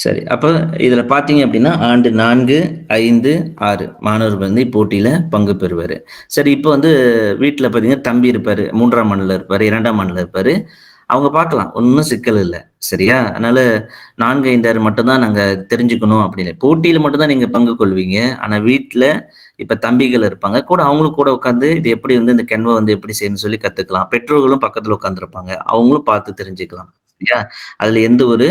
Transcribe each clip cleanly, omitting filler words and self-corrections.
சரி. அப்ப இதுல பார்த்தீங்க அப்டின்னா, ஆண்டு 4, 5, 6 மாணவர்கள் வந்து இப்போட்டியில பங்கு பெறுவாரு. சரி, இப்ப வந்து வீட்ல பார்த்தீங்கன்னா, தம்பி இருப்பாரு. 3ஆம் ஆண்டுல இருப்பாரு, 2ஆம் ஆண்டுல இருப்பாரு. அவங்க பார்க்கலாம். ஒண்ணும் சிக்கல் இல்ல. சரியா? அதனால 4, 5, 6 மட்டும் தான் நாங்க தெரிஞ்சுக்கணும் அப்படின்னு. போட்டியில மட்டும் தான் நீங்க பங்கு கொள்வீங்க. ஆனா வீட்ல இப்ப தம்பிகள் இருப்பாங்க. கூட அவங்களும் கூட உட்கார்ந்து இது எப்படி வந்து இந்த கென்வா வந்து எப்படி செய்யணும்னு சொல்லி கத்துக்கலாம். பெற்றோர்களும் பக்கத்துல உட்கார்ந்திருப்பாங்க. அவங்களும் பார்த்து தெரிஞ்சுக்கலாம். சரியா? அதுல எந்த ஒரு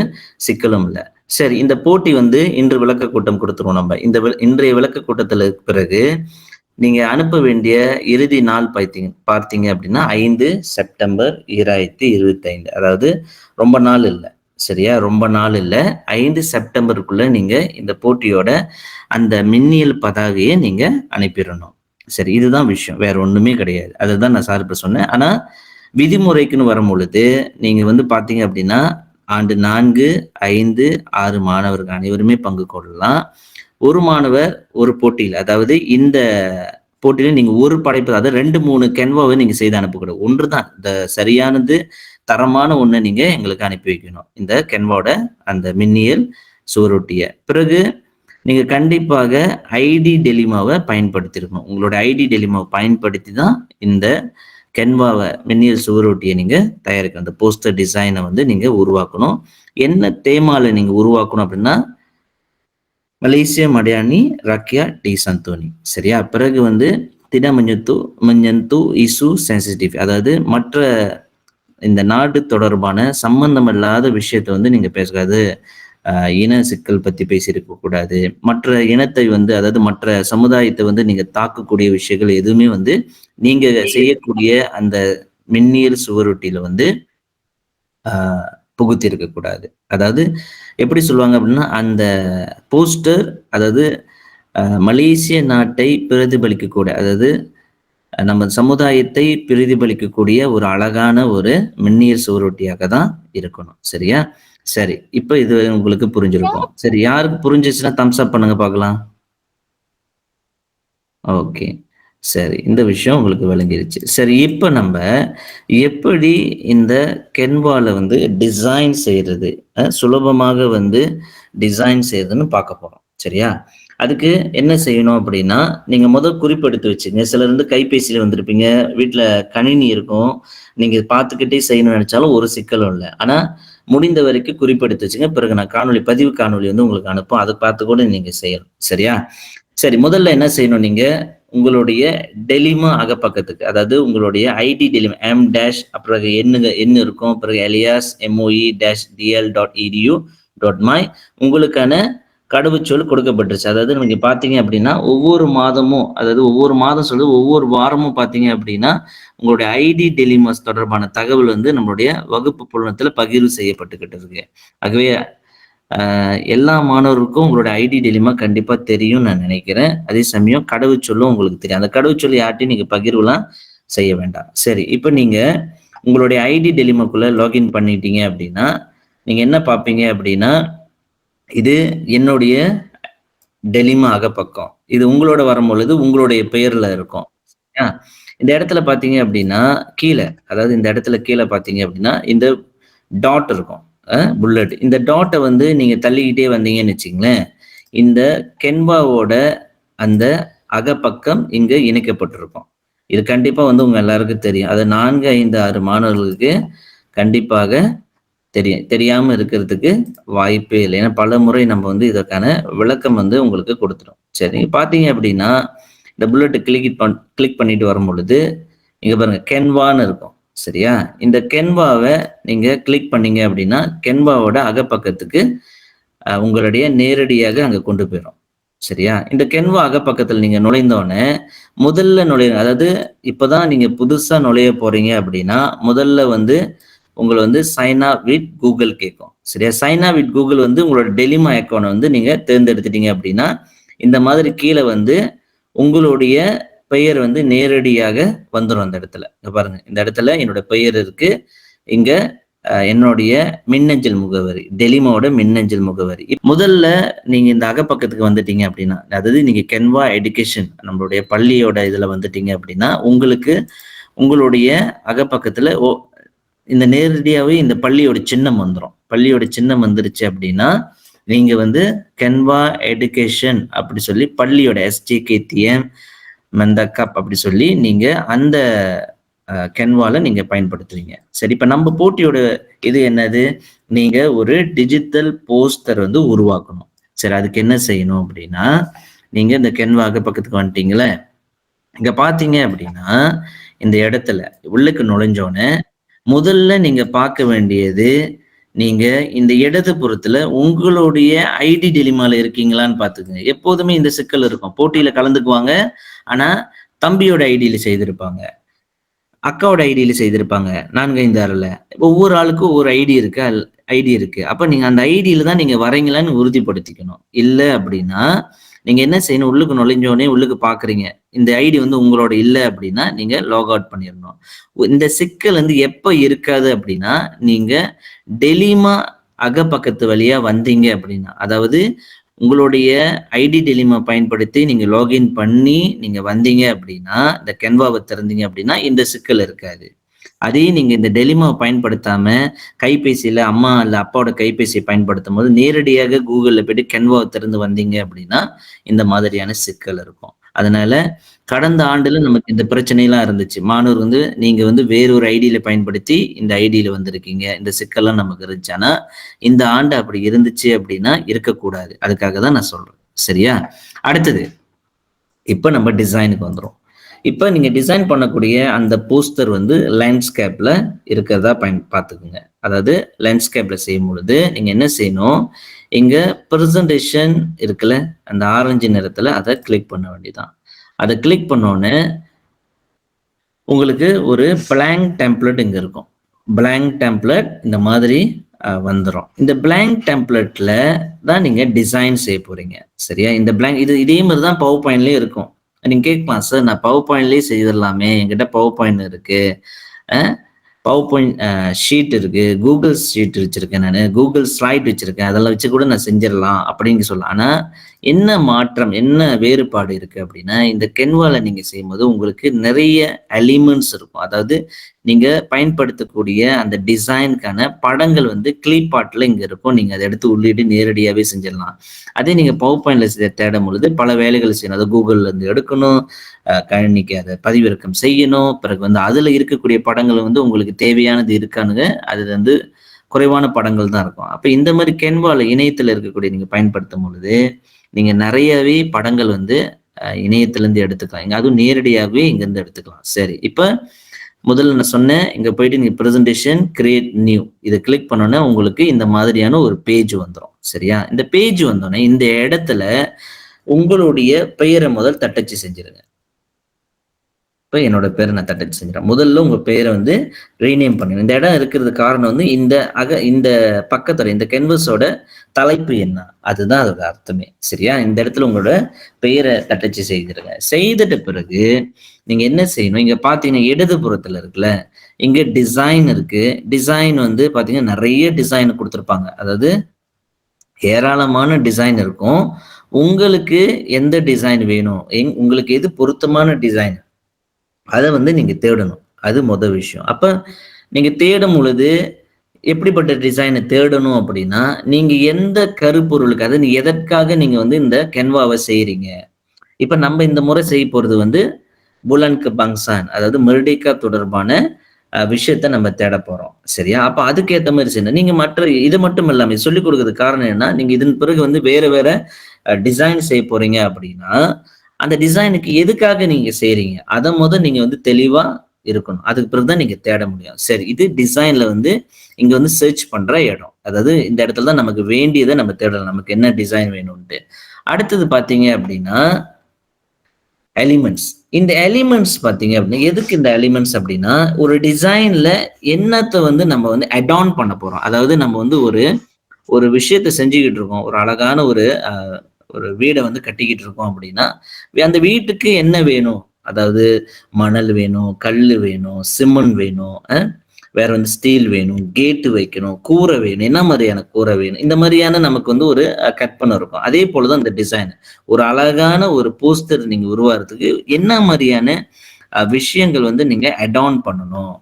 சிக்கலும் இல்ல. சரி, இந்த போட்டி வந்து இன்று விளக்க கூட்டம் குடுத்துருவோம் நம்ம. இன்றைய விளக்க கூட்டத்துல பிறகு நீங்க அனுப்ப வேண்டிய இறுதி நாள் பார்த்தீங்க அப்படின்னா 5 செப்டம்பர் 2025. அதாவது ரொம்ப நாள் இல்ல. சரியா? ரொம்ப நாள் இல்ல. 5 செப்டம்பருக்குள்ள நீங்க இந்த போட்டியோட அந்த மின்னியல் பதாகைய நீங்க அனுப்பிறணும். சரி, இதுதான் விஷயம். வேற ஒண்ணுமே கிடையாது. அததான் நான் சார் இப்ப சொன்னேன். ஆனா விதிமுறைக்குன்னு வரும்பொழுது, நீங்க வந்து பார்த்தீங்க அப்படின்னா, ஆண்டு 4, 5, 6 மாணவர்கள் அனைவருமே பங்கு கொள்ளலாம். ஒரு மாணவர் ஒரு போட்டியில, அதாவது இந்த போட்டியில நீங்க ஒரு படைப்பு, அதாவது 2, 3 கேன்வாவ நீங்க செய்து அனுப்பக்கூடாது. ஒன்று தான். இந்த சரியானது, தரமான ஒண்ண நீங்க எங்களுக்கு அனுப்பி வைக்கணும். இந்த கேன்வாவோட அந்த மின்னியல் சுவரொட்டிய. பிறகு நீங்க கண்டிப்பாக ஐடி டெலிமாவ பயன்படுத்தியிருக்கணும். உங்களோட ஐடி டெலிமாவ பயன்படுத்தி தான் இந்த கேன்வாவ மின்னியல் சுவரொட்டிய நீங்க தயாரிக்கணும். அந்த போஸ்டர் டிசைன வந்து நீங்க உருவாக்கணும். என்ன தேமால நீங்க உருவாக்கணும் அப்படின்னா, மலேசிய மடானி ராக்கியா டி சந்தோனி. சரியா? பிறகு வந்து tidak menyentuh isu sensitif. அதாவது மற்ற இந்த நாடு தொடர்பான சம்பந்தமில்லாத விஷயத்த வந்து நீங்க பேசக்கூடாது. இன சிக்கல் பத்தி பேசியிருக்க கூடாது. மற்ற இனத்தை வந்து, அதாவது மற்ற சமுதாயத்த வந்து நீங்க தாக்கக்கூடிய விஷயங்கள் எதுவுமே வந்து நீங்க செய்யக்கூடிய அந்த மின்னியல் சுவரொட்டியில வந்து ஆ புகுத்தியிருக்க கூடாது. அதாவது எப்படி சொல்லுவாங்க அப்படின்னா, அந்த போஸ்டர், அதாவது மலேசிய நாட்டை பிரதிபலிக்கக்கூடிய, அதாவது நம்ம சமுதாயத்தை பிரதிபலிக்கக்கூடிய ஒரு அழகான ஒரு மின்னியல் சுவரொட்டியாக தான் இருக்கணும். சரியா? சரி. இப்ப இது உங்களுக்கு புரிஞ்சிருக்கும். சரி, யாருக்கு புரிஞ்சிச்சுன்னா தம்ஸ் அப் பண்ணுங்க பார்க்கலாம். ஓகே. சரி. இந்த விஷயம் உங்களுக்கு விளங்கிருச்சு. சரி, இப்ப நம்ப எப்படி இந்த Canvaல வந்து டிசைன் செய்றது, சுலபமாக வந்து டிசைன் செய்றதுன்னு பார்க்க போறோம். சரியா? அதுக்கு என்ன செய்யணும் அப்படின்னா, நீங்க குறிப்பெடுத்து வச்சுக்கங்க. சிலர் வந்து கைபேசியில வந்திருப்பீங்க. வீட்ல கணினி இருக்கும். நீங்க பார்த்துக்கிட்டே செய்யணும்னு நெனச்சாலும் ஒரு சிக்கலும் இல்ல. ஆனா, முடிந்த வரைக்கும் குறிப்பெடுத்து வச்சுங்க. பிறகு நான் பதிவு காணொளி வந்து உங்களுக்கு அனுப்பும். அத பார்த்து கூட நீங்க செய்யலாம். சரியா? சரி, முதல்ல என்ன செய்யணும் நீங்க, உங்களுடைய டெலிமா அகப்பக்கத்துக்கு, அதாவது உங்களுடைய ஐடி டெலிமா எம் டேஷ் அப்புறம் எண் இருக்கும். பிறகு எலியாஸ் moe-dl.edu.my உங்களுக்கான கடவுச்சொல் கொடுக்கப்பட்டுருச்சு. அதாவது நீங்க பார்த்தீங்க அப்படின்னா, ஒவ்வொரு மாதமும், அதாவது ஒவ்வொரு மாதம் சொல்றது ஒவ்வொரு வாரமும் பார்த்தீங்க அப்படின்னா, உங்களுடைய ஐடி டெலிமாஸ் தொடர்பான தகவல் வந்து நம்மளுடைய வகுப்பு புலனத்துல பகிர்வு செய்யப்பட்டுக்கிட்டு இருக்கு. ஆகவே எல்லா மாணவர்களுக்கும் உங்களோட ஐடி டெலிமா கண்டிப்பா தெரியும்னு நான் நினைக்கிறேன். அதே சமயம் கடவுச்சொல்லும் உங்களுக்கு தெரியும். அந்த கடவுச்சொல் யார்ட்டயும் நீங்க பகிர்வுலாம் செய்ய வேண்டாம். சரி, இப்ப நீங்க உங்களுடைய ஐடி டெலிமாக்குள்ள லாகின் பண்ணிட்டீங்க அப்படின்னா, நீங்க என்ன பார்ப்பீங்க அப்படின்னா, இது என்னுடைய டெலிமா அகப்பக்கம். இது உங்களோட வரும்பொழுது உங்களுடைய பெயர்ல இருக்கும். சரியா? இந்த இடத்துல பார்த்தீங்க அப்படின்னா, கீழ, அதாவது இந்த இடத்துல கீழ பார்த்தீங்க அப்படின்னா, இந்த டாட் இருக்கும். புல்லட். இந்த டாட்ட வந்து நீங்க தள்ளிக்கிட்டே வந்தீங்கன்னு வச்சுக்கங்களேன், இந்த கென்வாவோட அந்த அகப்பக்கம் இங்க இணைக்கப்பட்டிருக்கும். இது கண்டிப்பா வந்து உங்க எல்லாருக்கும் தெரியும். அது 4, 5, 6 மாணவர்களுக்கு கண்டிப்பாக தெரியும். தெரியாம இருக்கிறதுக்கு வாய்ப்பே இல்ல. ஏன்னா பலமுறை நம்ம வந்து இதற்கான விளக்கம் வந்து உங்களுக்கு குடுத்துட்டோம். சரி, பார்த்தீங்க அப்படின்னா, இந்த புல்லட்ட கிளிக் பண்ணிட்டு வரும்பொழுது, இங்க பாருங்க கென்வான்னு இருக்கும். சரியா? இந்த கென்வாவ நீங்க கிளிக் பண்ணீங்க அப்படின்னா, கென்வாவோட அகப்பக்கத்துக்கு உங்களுடைய நேரடியாக அங்க கொண்டு போயிரும். சரியா? இந்த கென்வா அகப்பக்கத்துல நீங்க நுழைந்தோனே, முதல்ல அதாவது இப்பதான் நீங்க புதுசா நுழைய போறீங்க அப்படின்னா, முதல்ல வந்து உங்கள வந்து சைன் அப் வித் கூகுள் கேட்கும். சரியா? சைன் அப் வித் கூகுள் வந்து உங்களோட டெலிமா அக்கவுண்ட் வந்து நீங்க தேர்ந்தெடுத்துட்டீங்க அப்படின்னா, இந்த மாதிரி கீழ வந்து உங்களுடைய பெயர் வந்து நேரடியாக வந்துரும் அந்த இடத்துல. இங்க பாருங்க. இந்த இடத்துல என்னோட பெயர் இருக்கு. இங்க என்னுடைய மின்னஞ்சல் முகவரி, டெலிமாவோட மின்னஞ்சல் முகவரி. முதல்ல நீங்க இந்த அகப்பக்கத்துக்கு வந்துட்டீங்க அப்படின்னா, அதாவது நீங்க கென்வா எடுகேஷன் நம்மளுடைய பள்ளியோட இதுல வந்துட்டீங்க அப்படின்னா, உங்களுக்கு உங்களுடைய அகப்பக்கத்துல இந்த நேரடியாவே இந்த பள்ளியோட சின்னம் வந்துரும். பள்ளியோட சின்னம் வந்துருச்சு அப்படின்னா, நீங்க வந்து கென்வா எடுகேஷன் அப்படி சொல்லி பள்ளியோட எஸ்ஜேகேடிஎம் மெந்தக்கப் அப்படி சொல்லி நீங்க அந்த கென்வால நீங்க பயன்படுத்துவீங்க. சரி, இப்ப நம்ம போட்டியோட இது என்னது? நீங்க ஒரு டிஜிட்டல் போஸ்டர் வந்து உருவாக்கணும். சரி, அதுக்கு என்ன செய்யணும் அப்படின்னா, நீங்க இந்த கென்வாக்கு பக்கத்துக்கு வந்துட்டீங்களே, இங்க பார்த்தீங்க அப்படின்னா, இந்த இடத்துல உள்ளுக்கு நுழைஞ்சோனே, முதல்ல நீங்க பார்க்க வேண்டியது, நீங்க இந்த இடது புறத்துல உங்களுடைய ஐடி டிலிமால இருக்கீங்களான்னு பார்த்துக்கங்க. எப்போதுமே இந்த சிக்கல் இருக்கும். போட்டியில கலந்துக்குவாங்க. ஆனா, தம்பியோட ஐடியில செய்திருப்பாங்க. அக்காவோட ஐடியில செய்திருப்பாங்க. 4, 5, 6ல. ஒவ்வொரு ஆளுக்கும் ஒவ்வொரு ஐடி இருக்கு. அப்ப நீங்க அந்த ஐடியில தான் நீங்க வரீங்களான்னு உறுதிப்படுத்திக்கணும். இல்ல அப்படின்னா, நீங்க என்ன செய்யணும், உள்ளுக்கு நுழைஞ்சோனே உள்ளுக்கு பார்க்குறீங்க. இந்த ஐடி வந்து உங்களோட இல்ல அப்படின்னா, நீங்க லாக் அவுட் பண்ணிறணும். இந்த சிக்கல் வந்து எப்ப இருக்காது அப்படின்னா, நீங்க டெலிமா அகப்பக்கத்து வழியா வந்தீங்க அப்படின்னா, அதாவது உங்களுடைய ஐடி டெலிமா பயன்படுத்தி நீங்க லாகின் பண்ணி நீங்க வந்தீங்க அப்படின்னா, இந்த கென்வாவ திறந்தீங்க அப்படின்னா, இந்த சிக்கல் இருக்காது. அதே நீங்க இந்த டெலிமாவ பயன்படுத்தாம, கைபேசியில அம்மா இல்ல அப்பாவோட கைபேசிய பயன்படுத்தும்போது, நேரடியாக Googleல போயிட்டு கென்வாவ திறந்து வந்தீங்க அப்படின்னா, இந்த மாதிரியான சிக்கல் இருக்கும். அதனால கடந்த ஆண்டுல நமக்கு இந்த பிரச்சனைலாம் இருந்துச்சு. மாணவர் வந்து நீங்க வந்து வேற ஒரு ஐடியில பயன்படுத்தி இந்த ஐடியில வந்திருக்கீங்க. இந்த சிக்கல்லாம் நமக்கு இருந்துச்சு. ஆனா, இந்த ஆண்டு அப்படி இருந்துச்சு அப்படின்னா இருக்கக்கூடாது. அதுக்காக தான் நான் சொல்றேன். சரியா? அடுத்தது, இப்ப நம்ம டிசைனுக்கு வந்துரும். இப்ப நீங்க டிசைன் பண்ணக்கூடிய அந்த போஸ்டர் வந்து லேண்ட்ஸ்கேப்ல இருக்கிறதா பார்த்துக்குங்க. அதாவது லேண்ட்ஸ்கேப்ல செய்யும்பொழுது, நீங்க என்ன செய்யணும், இங்க பிரசன்டேஷன் இருக்குல்ல, அந்த ஆரஞ்சு நிறத்துல அத கிளிக் பண்ண வேண்டியதுதான். அத கிளிக் பண்ணோனே, உங்களுக்கு ஒரு பிளாங்க் டெம்ப்ளேட் இங்க இருக்கும். பிளாங்க் டெம்ப்ளேட் இந்த மாதிரி வந்துரும். இந்த பிளாங்க் டெம்ப்ளேட்ல தான் நீங்க டிசைன் செய்ய போறீங்க. சரியா? இந்த பிளாங்க் இதே மாரி தான் பவர் பாயிண்ட்லயும் இருக்கும். நீங்க கேட்கலாம், "சார் நான் பவர் பாயிண்ட்லயே செய்திடலாமே! என்கிட்ட பவர் பாயிண்ட் இருக்கு. அ பவர் பாயிண்ட் ஷீட் இருக்கு. கூகுள் ஷீட் வச்சிருக்கேன் நானு. கூகுள் ஸ்லைட் வச்சிருக்கேன். அதெல்லாம் வச்சு கூட நான் செஞ்சிடலாம்." அப்படின்னு சொல்லலாம். ஆனா, என்ன மாற்றம், என்ன வேறுபாடு இருக்கு அப்படின்னா, இந்த கென்வால நீங்க செய்யும்போது உங்களுக்கு நிறைய எலிமெண்ட்ஸ் இருக்கும். அதாவது நீங்க பயன்படுத்தக்கூடிய அந்த டிசைனுக்கான படங்கள் வந்து கிளிப் ஆர்ட்ல இங்க இருக்கும். நீங்க அத எடுத்து உள்ளிட்டு நேரடியாவே செஞ்சிடலாம். அதே நீங்க பவர் பாயிண்ட்ல தேடும் பொழுது பல வேலைகள் செய்யணும். அத Googleல இருந்து எடுக்கணும். கணினிக்கு அத பதிவிறக்கம் செய்யணும். பிறகு வந்து அதுல இருக்கக்கூடிய படங்கள் வந்து உங்களுக்கு தேவையானது இருக்கானுங்க. அது வந்து குறைவான படங்கள் தான் இருக்கும். அப்ப இந்த மாரி கென்வால இணையத்துல இருக்கக்கூடிய நீங்க பயன்படுத்தும் பொழுது, நீங்க நெறையவே படங்கள் வந்து இணையத்திலிருந்து எடுத்துக்கலாம். அதுவும் நேரடியாகவே இங்கருந்து எடுத்துக்கலாம். சரி. இப்ப முதல்ல நான் சொன்னேன், இங்க போயிட்டு நீங்க பிரசன்டேஷன், கிரியேட் நியூ இத கிளிக் பண்ணோனே உங்களுக்கு இந்த மாதிரியான ஒரு பேஜ் வந்துரும். சரியா? இந்த பேஜ் வந்தோனே இந்த இடத்துல உங்களுடைய பெயர முதல் தட்டச்சு செஞ்சுருங்க. இப்ப என்னோட பேர நான் தட்டச்சு செஞ்சுறேன். முதல்ல உங்க பேர வந்து ரீநேம் பண்ணுங்க. இந்த இடம் இருக்கிறதுக்கு காரணம் வந்து இந்த பக்கத்துல இந்த கேன்வாஸோட தலைப்பு என்ன? அதுதான் அதோட அர்த்தமே. சரியா? இந்த இடத்துல உங்களோட பெயர தட்டச்சு செய்திருங்க. செய்துட்ட பிறகு நீங்க என்ன செய்யணும், இங்க பார்த்தீங்கன்னா இடது புறத்துல இருக்குல்ல, இங்க டிசைன் இருக்கு. டிசைன் வந்து பார்த்தீங்கன்னா நெறைய டிசைன் குடுத்திருப்பாங்க. அதாவது ஏராளமான டிசைன் இருக்கும். உங்களுக்கு எந்த டிசைன் வேணும்? உங்களுக்கு எது பொருத்தமான டிசைன்? அத வந்து நீங்க தேடணும். அது மொத விஷயம். அப்ப நீங்க தேடும் பொழுது, எப்படிப்பட்ட டிசைன தேடணும் அப்படின்னா, நீங்க எந்த கருப்பொருளுக்கு அதாவது எதற்காக நீங்க வந்து இந்த கென்வாவ செய்றீங்க? இப்ப நம்ம இந்த முறை செய்ய போறது வந்து புலன் கபாங்சான் அதாவது மெர்டிகா தொடர்பான விஷயத்த நம்ம தேடப் போறோம். சரியா? அப்ப அதுக்கு ஏத்த மாரி செய்யணும். நீங்க இது மட்டும் இல்லாம சொல்லிக் குடுக்கறதுக்கு காரணம் என்னன்னா, நீங்க இதன் பிறகு வந்து வேற வேற டிசைன் செய்ய போறீங்க அப்படின்னா, அந்த டிசைனுக்கு எதுக்காக நீங்க செய்றீங்க? அத நீங்க வந்து தெளிவா இருக்கணும். அதுக்கு பிறகு தான் நீங்க தேட முடியும். சரி, இது டிசைன்ல வந்து இங்க வந்து சர்ச் பண்ற இடம். அதாவது இந்த இடத்துல தான் நமக்கு வேண்டியத நம்ம தேடலாம். நமக்கு என்ன டிசைன் வேணும்ன்ட்டு. அடுத்தது பார்த்தீங்க அப்படின்னா எலிமெண்ட்ஸ். இந்த எலிமெண்ட்ஸ் பார்த்தீங்க அப்படின்னா, எதுக்கு இந்த எலிமெண்ட்ஸ் அப்படின்னா, ஒரு டிசைன்ல என்னத்த வந்து நம்ம வந்து ஆட் பண்ண போறோம். அதாவது நம்ம வந்து ஒரு ஒரு விஷயத்த செஞ்சுகிட்டு இருக்கோம். ஒரு அழகான ஒரு வீட வந்து கட்டிக்கிட்டு இருக்கோம் அப்படின்னா, அந்த வீட்டுக்கு என்ன வேணும்? அதாவது மணல் வேணும், கல்லு வேணும், சிமெண்ட் வேணும், வேற வந்து ஸ்டீல் வேணும், கேட் வைக்கணும், கூரை வேணும், என்ன மாதிரியான கூரை வேணும்? இந்த மாதிரியான நமக்கு வந்து ஒரு கற்பனை இருக்கும். அதே போல தான் இந்த டிசைன். ஒரு அழகான ஒரு போஸ்டர் நீங்க உருவாக்குறதுக்கு என்ன மாரியான விஷயங்கள் வந்து நீங்க ஆட் பண்ணணும்.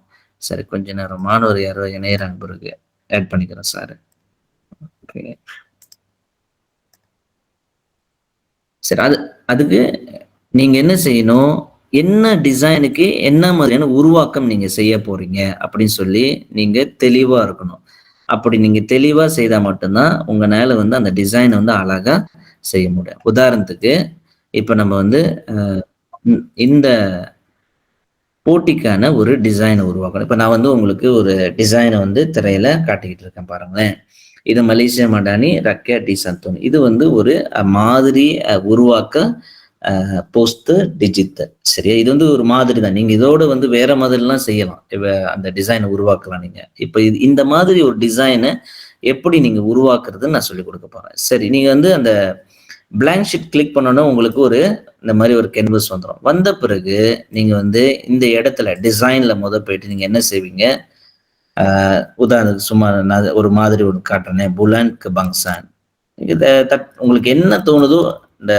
சரி, கொஞ்ச நேரம் மாணவர் யாரோ இணையறாங்க பிறகு ஆட் பண்ணிக்கிறேன் சார். ஓகே. சரி. அதுக்கு நீங்க என்ன செய்யணும்? என்ன டிசைனுக்கு என்ன மாதிரியான உருவாக்கம் நீங்க செய்ய போறீங்க? அப்படின்னு சொல்லி நீங்க தெளிவா இருக்கணும். அப்படி நீங்க தெளிவா செய்தா மட்டும் தான் உங்கனால வந்து அந்த டிசைன வந்து அழகா செய்ய முடியும். உதாரணத்துக்கு, இப்ப நம்ம வந்து இந்த போட்டிக்கான ஒரு டிசைன உருவாக்கணும். இப்ப நான் வந்து உங்களுக்கு ஒரு டிசைன வந்து திரையில காட்டிக்கிட்டு இருக்கேன் பாருங்களேன். இது மலேசியா மடானி ரக்யா டி சந்தோன். இது வந்து ஒரு மாதிரி உருவாக்க போஸ்ட் டிஜிட்டல். சரியா? இது வந்து ஒரு மாதிரி தான். நீங்க இதோட வந்து வேற மாதிரிலாம் செய்யலாம். அந்த டிசைன உருவாக்கலாம் நீங்க. இப்ப இந்த மாதிரி ஒரு டிசைன எப்படி நீங்க உருவாக்குறதுன்னு நான் சொல்லிக் குடுக்க போறேன். சரி, நீங்க வந்து அந்த பிளாங்க் ஷீட் கிளிக் பண்ணோனே உங்களுக்கு இந்த மாரி ஒரு கேன்வாஸ் வந்துரும். வந்த பிறகு நீங்க வந்து இந்த இடத்துல டிசைன்ல போயிட்டு நீங்க என்ன செய்வீங்க? உதாரணத்துக்கு சும்மா நான் ஒரு மாதிரி ஒண்ணு காட்டுறேனே, புலன் கெபாங்சான். இத உங்களுக்கு என்ன தோணுதோ, இந்த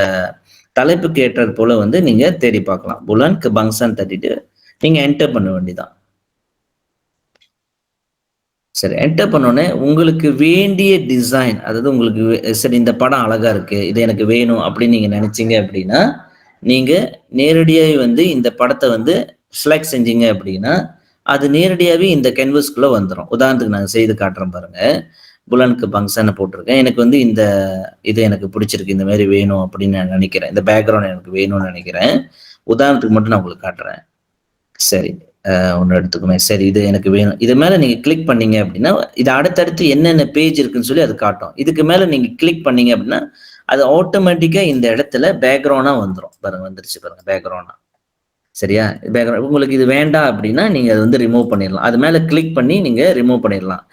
தலைப்புக்கு ஏற்றது போல வந்து நீங்க தேடி பார்க்கலாம். புலன் கெபாங்சான் தட்டிட்டு நீங்க என்டர் பண்ண வேண்டியதுதான். சரி, என்டர் பண்ணோனே உங்களுக்கு வேண்டிய டிசைன், அதாவது உங்களுக்கு சரி இந்த படம் அழகா இருக்கு, இது எனக்கு வேணும் அப்படின்னு நீங்க நினைச்சீங்க அப்படின்னா, நீங்க நேரடியாவே வந்து இந்த படத்த வந்து செலக்ட் செஞ்சீங்க அப்படின்னா, அது நேரடியாவே இந்த கேன்வாஸ்க்குள்ள வந்துரும். உதாரணத்துக்கு நான் செய்து காட்டுறேன் பாருங்க. புலனுக்கு பங்ஷன போட்டிருக்கேன். எனக்கு வந்து இது எனக்கு பிடிச்சிருக்கு. இந்த மாரி வேணும் அப்படின்னு நான் நினைக்கிறேன். இந்த பேக்கிரவுண்ட் எனக்கு வேணும்னு நினைக்கிறேன். உதாரணத்துக்கு மட்டும் நான் உங்களுக்கு காட்டுறேன். சரி. ஒண்ணு எடுத்துக்குவேன். சரி, இது எனக்கு வேணும். இது மேல நீங்க கிளிக் பண்ணீங்க அப்படின்னா, இது அடுத்தடுத்து என்னென்ன பேஜ் இருக்குன்னு சொல்லி அது காட்டும். இதுக்கு மேல நீங்க கிளிக் பண்ணீங்க அப்படின்னா, அது ஆட்டோமேட்டிக்கா இந்த இடத்துல பேக்கிரவுண்டா வந்துரும். பாருங்க, வந்துருச்சு பாருங்க பேக்கிரவுண்டா. சரியா? பேக்கிரவுண்ட் உங்களுக்கு இது வேண்டாம் அப்படின்னா, நீங்க அத வந்து ரிமூவ் பண்ணிடலாம். அது மேல கிளிக் பண்ணி நீங்க ரிமூவ் பண்ணிடலாம்.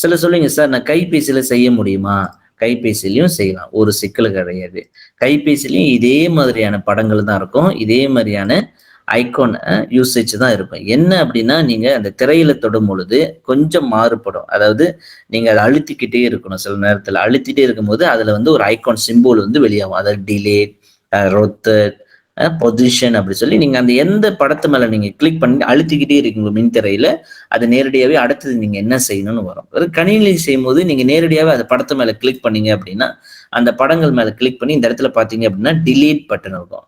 சிலர் சொல்லுவீங்க, சார் நான் கைபேசியில செய்ய முடியுமா? கைபேசியிலயும் செய்யலாம். ஒரு சிக்கலும் கிடையாது. கைபேசியிலயும் இதே மாதிரியான படங்கள் தான் இருக்கும். இதே மாரியான ஐகான் யூசேஜ் தான் இருக்கும். என்ன அப்படின்னா, நீங்க அந்த திரையில தொடும்பொழுது கொஞ்சம் மாறுபடும். அதாவது நீங்க அத அழுத்திக்கிட்டே இருக்கணும். சில நேரத்துல அழுத்திட்டே இருக்கும்போது, அதுல வந்து ஒரு ஐகான் சிம்போல் வந்து வெளியாகும். அதாவது டிலேட், ரொட்டேட், பொசிஷன் அப்படி சொல்லி நீங்க அந்த எந்த படத்து மேல நீங்க கிளிக் பண்ணி அழுத்திக்கிட்டே இருக்கீங்க மின்திரையில, அது நேரடியாவே அடுத்தது நீங்க என்ன செய்யணும்னு வரும். ஒரு கணினியில செய்யும்போது நீங்க நேரடியாவே அந்த படத்து மேல கிளிக் பண்ணீங்க அப்படின்னா, அந்த படங்கள் மேல கிளிக் பண்ணி இந்த இடத்துல பார்த்தீங்க அப்படின்னா, டிலீட் பட்டன் இருக்கும்.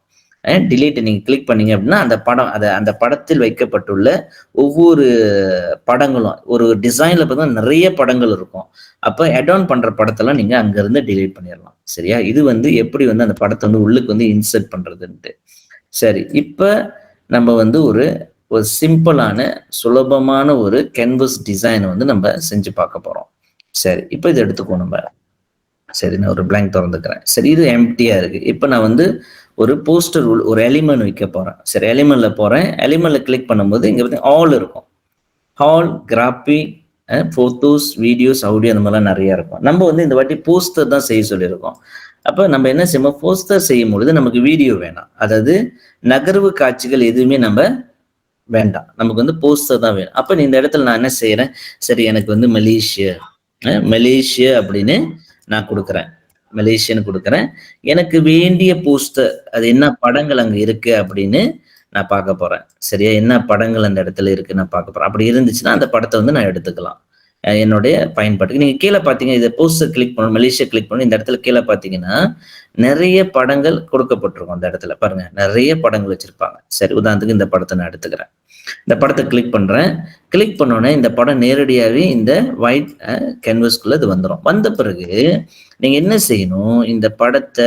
டிலீட் நீங்க கிளிக் பண்ணீங்க அப்படின்னா, அந்த படத்தில் வைக்கப்பட்டுள்ள ஒவ்வொரு படங்களும் ஒரு டிசைன்ல பார்த்தீங்கன்னா நெறைய படங்கள் இருக்கும். அப்ப ஆட் ஆன் பண்ற படத்தெல்லாம் நீங்க அங்கருந்து டிலீட் பண்ணிறலாம். சரியா? இது வந்து எப்படி வந்து அந்த படத்த வந்து உள்ளுக்கு வந்து இன்சர்ட் பண்றதுன்ட்டு. சரி, இப்ப நம்ம வந்து ஒரு ஒரு சிம்பிளான, சுலபமான ஒரு கேன்வாஸ் டிசைன் வந்து நம்ம செஞ்சு பார்க்க போறோம். சரி, இப்ப இத எடுத்துக்குவோம் நம்ம. சரி, நான் ஒரு பிளாங்க் தொறந்துக்கிறேன். சரி, இது எம்ப்டியா இருக்கு. இப்ப நான் வந்து ஒரு போஸ்டர் ஒரு எலிமெண்ட் வைக்க போறேன். சரி, எலிமெண்ட்ல போறேன். எலிமெண்ட்ல கிளிக் பண்ணும்போது இங்க பார்த்தீங்கன்னா ஆல் இருக்கும். All, graphic, photos, videos, audio அந்த மாதிரிலாம் நெறைய இருக்கும். நம்ம வந்து இந்த வாட்டி போஸ்டர் தான் செய்ய சொல்லியிருக்கோம். அப்ப நம்ம என்ன செய்வோம், போஸ்டர் செய்யும்பொழுது நமக்கு வீடியோ வேணாம். அதாவது நகர்வு காட்சிகள் எதுவுமே வேண்டாம். நமக்கு வந்து போஸ்டர் தான் வேணும். அப்ப இந்த இடத்துல நான் என்ன செய்றேன், சரி எனக்கு வந்து மலேசியா அப்படின்னு நான் குடுக்குறேன். மலேசியான்னு குடுக்குறேன். எனக்கு வேண்டிய போஸ்டர் அது என்ன படங்கள் அங்க இருக்கு அப்படின்னு நான் பார்க்க போறேன். சரியா? என்ன படங்கள் அந்த இடத்துல இருக்கு நான் பார்க்க போறேன். அப்படி இருந்துச்சுன்னா அந்த படத்த வந்து நான் எடுத்துக்கலாம். என்னுடைய பயன்பாட்டுக்கு. நீங்க கீழ பார்த்தீங்க இத போஸ்டர் கிளிக் பண்ணணும். மலேசியா கிளிக் பண்ணி இந்த இடத்துல கீழ பார்த்தீங்கன்னா, நெறைய படங்கள் கொடுக்கப்பட்டிருக்கும் அந்த இடத்துல. பாருங்க, நெறைய படங்கள் வச்சிருப்பாங்க. சரி, உதாரணத்துக்கு இந்த படத்த நான் எடுத்துக்கிறேன். இந்த படத்த கிளிக் பண்றேன். கிளிக் பண்ணோனே இந்த படம் நேரடியாவே இந்த ஒயிட் கேன்வாஸ்க்குள்ள இது வந்துரும். வந்த பிறகு நீங்க என்ன செய்யணும், இந்த படத்த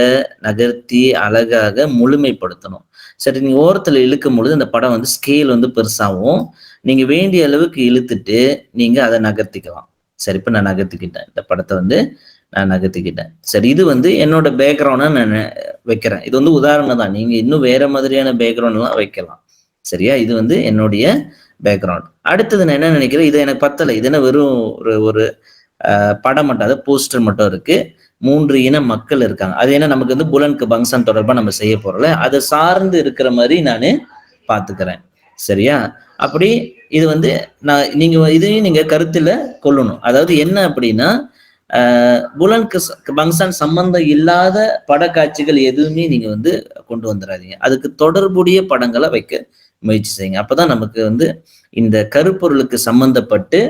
நகர்த்தி அழகாக முழுமைப்படுத்தணும். சரி, நீங்க ஓரத்துல இழுக்கும் பொழுது இந்த படம் வந்து ஸ்கேல் வந்து பெருசாவும், நீங்க வேண்டிய அளவுக்கு இழுத்துட்டு நீங்க அத நகர்த்திக்கலாம். சரி, இப்ப நான் நகர்த்திக்கிட்டேன். இந்த படத்த வந்து நான் நகர்த்திக்கிட்டேன். சரி, இது வந்து என்னோட பேக்கிரவுண்டா நான் வைக்கிறேன். இது வந்து உதாரணம் தான். நீங்க இன்னும் வேற மாதிரியான பேக்கிரவுண்ட்லாம் வைக்கலாம். சரியா? இது வந்து என்னுடைய பேக்கிரவுண்ட். அடுத்தது நான் என்ன நினைக்கிறேன், இது எனக்கு பத்தல. இது என்ன வெறும் ஒரு ஒரு படம் மட்டும், அதாவது போஸ்டர் மட்டும் இருக்கு. 3 இன மக்கள் இருக்காங்க. அது ஏன்னா நமக்கு வந்து புலன் கெபாங்சான் தொடர்பா நம்ம செய்ய போறோம்ல, அத சார்ந்து இருக்கிற மாரி நானு பார்த்துக்கிறேன். சரியா? அப்படி இது வந்து இதையும் நீங்க கருத்துல கொள்ளணும். அதாவது என்ன அப்படின்னா, அ புலன் கெபாங்சான் சம்பந்தம் இல்லாத படக்காட்சிகள் எதுவுமே நீங்க வந்து கொண்டு வந்துராதீங்க. அதுக்கு தொடர்புடைய படங்கள வைக்க முயற்சி செய்யுங்க. அப்பதான் நமக்கு வந்து இந்த கருப்பொருளுக்கு சம்பந்தப்பட்டு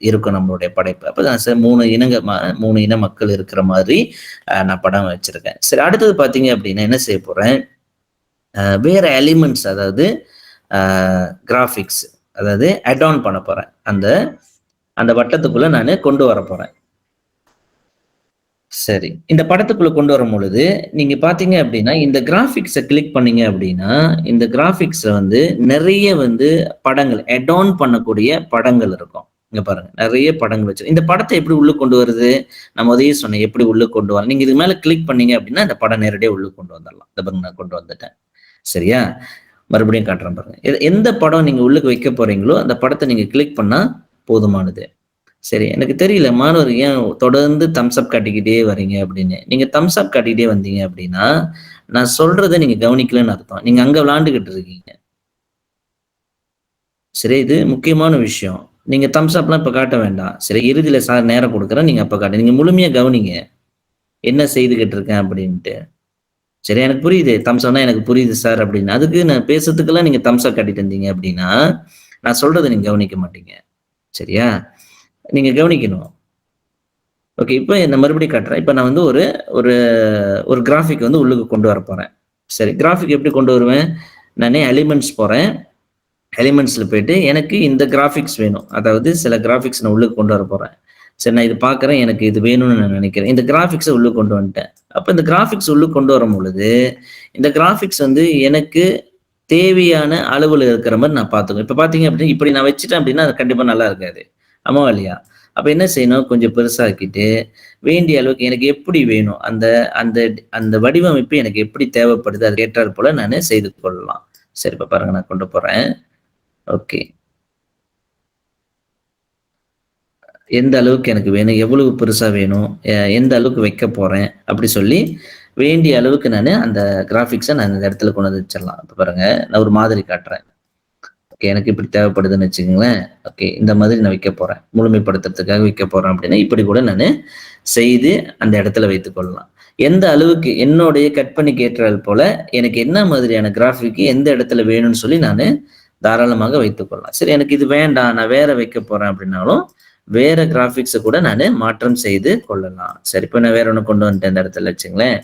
இருக்கும் நம்மளுடைய படைப்பு. அப்பதான் சரி 3 இன மக்கள் இருக்கிற மாதிரி நான் படம் வச்சிருக்கேன். சரி, அடுத்தது பார்த்தீங்க அப்படின்னா என்ன செய்ய போறேன், வேற எலிமெண்ட்ஸ், அதாவது கிராபிக்ஸ், அதாவது ஆட் ஆன் பண்ண போறேன். அந்த அந்த வட்டத்துக்குள்ள நானு கொண்டு வர போறேன். சரி. இந்த படத்துக்குள்ள கொண்டு வரும்பொழுது, நீங்க பார்த்தீங்க அப்டின்னா, இந்த கிராபிக்ஸ கிளிக் பண்ணீங்க அப்டின்னா, இந்த கிராபிக்ஸ்ல வந்து நெறைய வந்து படங்கள், ஆட் ஆன் பண்ணக்கூடிய படங்கள் இருக்கும். இங்க பாருங்க. நெறைய படங்கள் இந்த படத்த எப்படி உள்ள கொண்டு வருது? நான் மொதயே சொன்னேன். எப்படி உள்ள கொண்டு வரலாம். நீங்க இதுக்கு மேல கிளிக் பண்ணீங்க அப்டின்னா, இந்த படம் நேரடியா உள்ள கொண்டு வந்துரலாம். இத பாருங்க, நான் கொண்டு வந்துட்டேன். சரியா? மறுபடியும் காட்டுறேன் பாருங்க. எந்த படம் நீங்க உள்ளுக்கு வைக்க போறீங்களோ, அந்த படத்த நீங்க கிளிக் பண்ணா போதுமானது. சரி. எனக்கு தெரியல, மாணவர் ஏன் தொடர்ந்து தம்ஸ் அப் காட்டிக்கிட்டே வரீங்க அப்படின்னு. நீங்க தம்ஸ் அப் காட்டிக்கிட்டே வந்தீங்க அப்படின்னா, நான் சொல்றத நீங்க கவனிக்கலன்னு அர்த்தம். நீங்க அங்க விளையாண்டுகிட்டு இருக்கீங்க. சரி, இது முக்கியமான விஷயம். நீங்க தம்ஸ் அப்லாம் இப்ப காட்ட வேண்டாம். சரி, இறுதியில சார் நேரம் குடுக்குறேன். நீங்க அப்ப காட்டுங்க. நீங்க முழுமையா கவனிங்க. என்ன செய்துகிட்டு இருக்கேன் அப்படின்ட்டு. சரி, எனக்கு புரியுது. தம்ஸ் அப்னா எனக்கு புரியுது சார் அப்படின்னு. அதுக்கு நான் பேசுறதுக்கெல்லாம் நீங்க தம்ஸ் அப் காட்டிட்டு இருந்தீங்க அப்படின்னா, நான் சொல்றத நீங்க கவனிக்க மாட்டீங்க. சரியா? நீங்க கவனிக்கணும். ஓகே. இப்ப நான் மறுபடியும் காட்டுறேன். இப்ப நான் வந்து ஒரு ஒரு ஒரு கிராஃபிக் வந்து உள்ளுக்கு கொண்டு வரப் போறேன். சரி, கிராஃபிக் எப்படி கொண்டு வருவேன்? நானு எலிமென்ட்ஸ் போறேன். எலிமென்ட்ஸ்ல போயிட்டு எனக்கு இந்த கிராபிக்ஸ் வேணும். அதாவது சில கிராபிக்ஸ் நான் உள்ளுக்கு கொண்டு வரப் போறேன். சரி, நான் இது பார்க்கிறேன். எனக்கு இது வேணும்னு நான் நினைக்கிறேன். இந்த கிராபிக்ஸ உள்ளுக்கு கொண்டு வந்துட்டேன். அப்ப இந்த கிராபிக்ஸ் உள்ளுக்கு கொண்டு வரும்பொழுது, இந்த கிராபிக்ஸ் வந்து எனக்கு தேவையான அளவுல இருக்கிற மாரி நான் பார்த்துக்குவேன். இப்ப பார்த்தீங்க அப்படின்னா, இப்படி நான் வச்சுட்டேன் அப்படின்னா, அது கண்டிப்பா நல்லா இருக்காது. ஆமாவா இல்லையா? அப்ப என்ன செய்யணும்? கொஞ்சம் பெருசாக்கிட்டு, வேண்டிய அளவுக்கு எனக்கு எப்படி வேணும்? அந்த அந்த அந்த வடிவமைப்பு எனக்கு எப்படி தேவைப்படுது? அதுக்கு ஏற்றார் போல நானு செய்து கொள்ளலாம். சரி, இப்ப பாருங்க, நான் கொண்டு போறேன். ஓகே. எந்த அளவுக்கு எனக்கு வேணும்? எவ்வளவு பெருசா வேணும்? எந்த அளவுக்கு வைக்கப் போறேன்? அப்படி சொல்லி, வேண்டிய அளவுக்கு நானு அந்த கிராபிக்ஸ நான் இந்த இடத்துல கொண்டு வந்து வச்சிரலாம். இப்ப பாருங்க, நான் ஒரு மாதிரி காட்டுறேன். ஓகே. எனக்கு இப்படி தேவைப்படுதுன்னு வச்சுக்கங்களேன். ஓகே. இந்த மாதிரி நான் வைக்கப் போறேன். முழுமைப்படுத்துறதுக்காக வைக்கப் போறேன் அப்படின்னா, இப்படி கூட நானு செய்து அந்த இடத்துல வைத்துக் கொள்ளலாம். எந்த அளவுக்கு என்னுடைய கற்பனைக்கு ஏற்றால் போல, எனக்கு என்ன மாதிரியான கிராஃபிக் எந்த இடத்துல வேணும்னு சொல்லி நானு தாராளமாக வைத்துக் கொள்ளலாம். சரி, எனக்கு இது வேண்டாம், நான் வேற வைக்கப் போறேன் அப்படின்னாலும், வேற கிராபிக்ஸ கூட நானு மாற்றம் செய்து கொள்ளலாம். சரி, இப்ப நான் வேற ஒண்ணு கொண்டு வந்துட்டேன் இந்த இடத்துல வச்சுங்களேன்.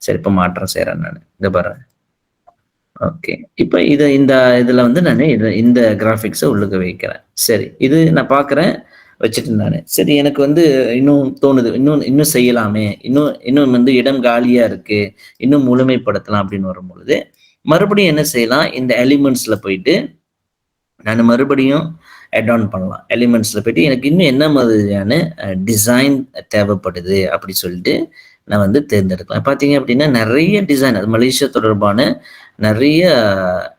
சரி, இப்ப மாற்றம் செய்றேன் நானு. இங்க பாருங்க. ஓகே. இப்ப இந்த இதுல வந்து நானு இந்த கிராபிக்ஸ உள்ளுக்க வைக்கிறேன். சரி. இது நான் பார்க்கிறேன், வச்சுட்டேன் நானு. சரி, எனக்கு வந்து இன்னும் தோணுது. இன்னும் இன்னும் செய்யலாமே! இன்னும் இன்னும் வந்து இடம் காலியா இருக்கு. இன்னும் முழுமைப்படுத்தலாம் அப்படின்னு வரும்பொழுது, மறுபடியும் என்ன செய்யலாம்? இந்த எலிமென்ட்ஸ்ல போயிட்டு, நானு மறுபடியும் ஆட் ஆன் பண்ணலாம். எலிமென்ட்ஸ்ல போயிட்டு எனக்கு இன்னும் என்ன மாதிரியான டிசைன் தேவைப்படுது அப்படி சொல்லிட்டு நான் வந்து தேர்ந்தெடுக்கலாம். பார்த்தீங்க அப்படின்னா, நெறைய டிசைன், அது மலேசியா தொடர்பான நெறைய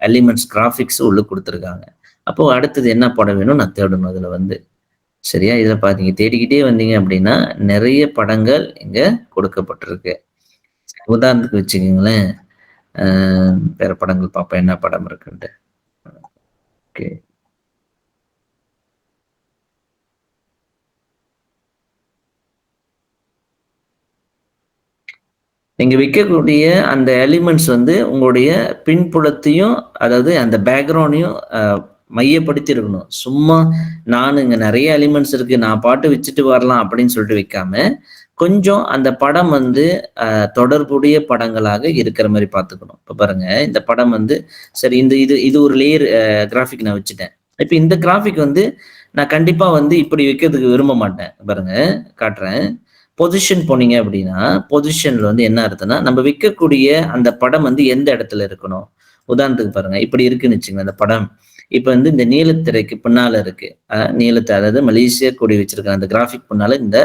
எலிமென்ட்ஸ், கிராபிக்ஸ் உள்ள குடுத்துருக்காங்க. அப்போ அடுத்தது என்ன படம் வேணும் நான் தேடணும் அதுல வந்து. சரியா? இதுல பார்த்தீங்க, தேடிக்கிட்டே வந்தீங்க அப்படின்னா, நெறைய படங்கள் இங்க கொடுக்கப்பட்டிருக்கு. உதாரணத்துக்கு வச்சுக்கங்களேன், அ வேற படங்கள் பார்ப்போம். என்ன படம் இருக்குன்ட்டு. ஓகே. நீங்க வைக்கக்கூடிய அந்த எலிமெண்ட்ஸ் வந்து உங்களுடைய பின்புலத்தையும், அதாவது அந்த பேக்கிரவுண்டையும் மையப்படுத்தி இருக்கணும். சும்மா நானு இங்க நெறைய எலிமெண்ட்ஸ் இருக்கு, நான் பாட்டு வச்சுட்டு வரலாம் அப்படின்னு சொல்லிட்டு வைக்காம, கொஞ்சம் அந்த படம் வந்து தொடர்புடைய படங்களாக இருக்கிற மாரி பார்த்துக்கணும். இப்ப பாருங்க, இந்த படம் வந்து சரி, இந்த இது இது ஒரு லேயர் கிராஃபிக் நான் வச்சுட்டேன். இப்ப இந்த கிராஃபிக் வந்து நான் கண்டிப்பா வந்து இப்படி வைக்கிறதுக்கு விரும்ப மாட்டேன். பாருங்க, காட்டுறேன். பொசிஷன் போனீங்க அப்படின்னா, பொசிஷன்ல வந்து என்ன அர்த்தம்னா, நம்ம வைக்கக்கூடிய அந்த படம் வந்து எந்த இடத்துல இருக்கணும்? உதாரணத்துக்கு பாருங்க, இப்படி இருக்குன்னு வச்சுக்கங்க அந்த படம். இப்ப வந்து இந்த நீலத்திரைக்கு பின்னால இருக்கு. அதாவது மலேசியா கொடி வச்சிருக்க அந்த கிராஃபிக் பின்னால இந்த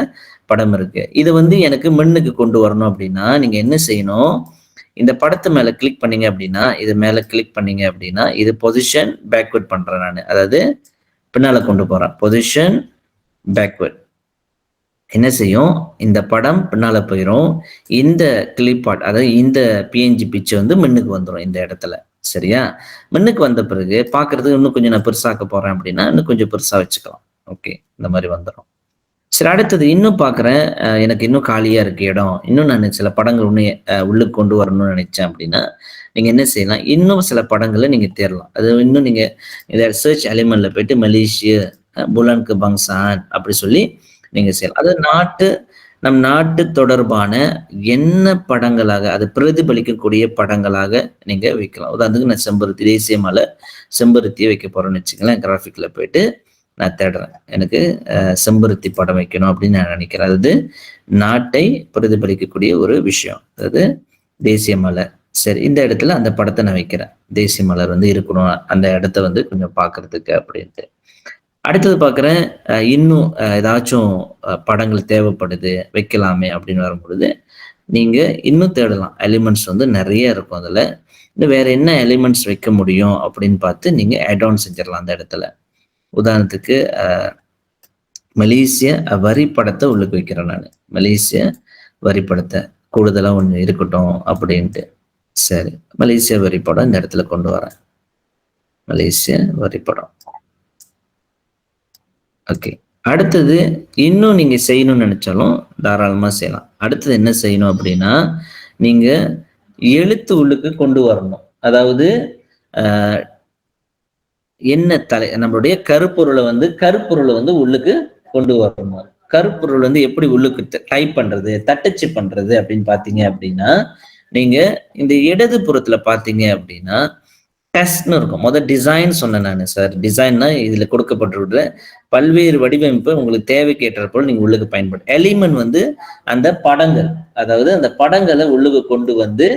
படம் இருக்கு. இத வந்து எனக்கு முன்னுக்கு கொண்டு வரணும் அப்படின்னா, நீங்க என்ன செய்யணும்? இந்த படத்து மேல கிளிக் பண்ணீங்க அப்படின்னா, இது மேல கிளிக் பண்ணீங்க அப்படின்னா, இது பொசிஷன் பேக்வர்ட் பண்றேன் நானு. அதாவது பின்னால கொண்டு போறேன். Position backward. என்ன செய்யும்? இந்த படம் பின்னால போயிரும். இந்த கிளிப் ஆர்ட், அதாவது இந்த பிஎன்ஜி பிட்ச் வந்து முன்னுக்கு வந்துரும் இந்த இடத்துல. சரியா? முன்னுக்கு வந்த பிறகு பார்க்கறதுக்கு இன்னும் கொஞ்சம் நான் பெருசாக்க போறேன் அப்படின்னா, இன்னும் கொஞ்சம் பெருசா வச்சுக்கலாம். ஓகே. இந்த மாரி வந்துரும். சரி, அடுத்தது இன்னும் பார்க்குறேன். எனக்கு இன்னும் காலியா இருக்கு இடம். இன்னும் நானு சில படங்கள் இன்னும் உள்ளுக்கு கொண்டு வரணும்னு நினைச்சேன் அப்படின்னா, நீங்க என்ன செய்யலாம்? இன்னும் சில படங்கள நீங்க தேடலாம். அது இன்னும் நீங்க இத சர்ச் எலிமென்ட்ல போயிட்டு மலேசியா புலனுக்கு பங்சான் அப்படி சொல்லி நீங்க செய்யலாம். அது நம் நாட்டு தொடர்பான என்ன படங்களாக அது பிரதிபலிக்கக்கூடிய படங்களாக நீங்க வைக்கலாம். உதாரணத்துக்கு நான் செம்பருத்தி, தேசிய மலர் செம்பருத்தியை வைக்க போறேன்னு வச்சுக்கங்களேன். கிராஃபிக்ல போயிட்டு நான் தேடுறேன். எனக்கு செம்பருத்தி படம் வைக்கணும் அப்படின்னு நான் நினைக்கிறேன். அதாவது நாட்டை பிரதிபலிக்கக்கூடிய ஒரு விஷயம். அதாவது தேசிய மலர். சரி, இந்த இடத்துல அந்த படத்தை நான் வைக்கிறேன். தேசிய மலர் வந்து இருக்கணும் அந்த இடத்த வந்து கொஞ்சம் பார்க்கறதுக்கு அப்படின்ட்டு. அடுத்தது பார்க்குறேன், இன்னும் ஏதாச்சும் படங்கள் தேவைப்படுது வைக்கலாமே அப்படின்னு வரும்பொழுது நீங்க இன்னும் தேடலாம். எலிமெண்ட்ஸ் வந்து நிறைய இருக்கும் அதுல. இன்னும் வேற என்ன எலிமெண்ட்ஸ் வைக்க முடியும் அப்படின்னு பார்த்து நீங்க ஆட் ஆன் செஞ்சிடலாம் அந்த இடத்துல. உதாரணத்துக்கு மலேசிய வரிப்படத்தை உள்ளுக்கு வைக்கிறேன் நான். மலேசிய வரிப்படத்தை கூடுதலா ஒண்ணு இருக்கட்டும் அப்படின்ட்டு. சரி, மலேசிய வரிப்படம் இந்த இடத்துல கொண்டு வரேன். மலேசிய வரிப்படம். ஓகே. அடுத்தது இன்னும் நீங்க செய்யணும்னு நினைச்சாலும் தாராளமா செய்யலாம். அடுத்தது என்ன செய்யணும் அப்படின்னா, நீங்க எழுத்து உள்ளுக்கு கொண்டு வரணும். அதாவது என்ன நம்மளுடைய கருப்பொருளை வந்து உள்ளுக்கு கொண்டு வரணும். கருப்பொருள் வந்து எப்படி உள்ளுக்கு டைப் பண்றது, தட்டச்சு பண்றது அப்படின்னு பாத்தீங்க அப்படின்னா, நீங்க இந்த இடது புறத்துல பாத்தீங்க அப்படின்னா டெஸ்ட்னு இருக்கும். முதல் டிசைன் சொன்னேன் நான் சார். டிசைன்னா இதுல கொடுக்கப்பட்டுள்ள பல்வேறு வடிவமைப்பு உங்களுக்கு தேவைக்கு ஏற்றாற்போல் நீங்க உள்ளுக்கு பயன்படும். எலிமெண்ட் வந்து அந்த படங்கள், அதாவது அந்த படங்களை உள்ளுக்கு கொண்டு வந்து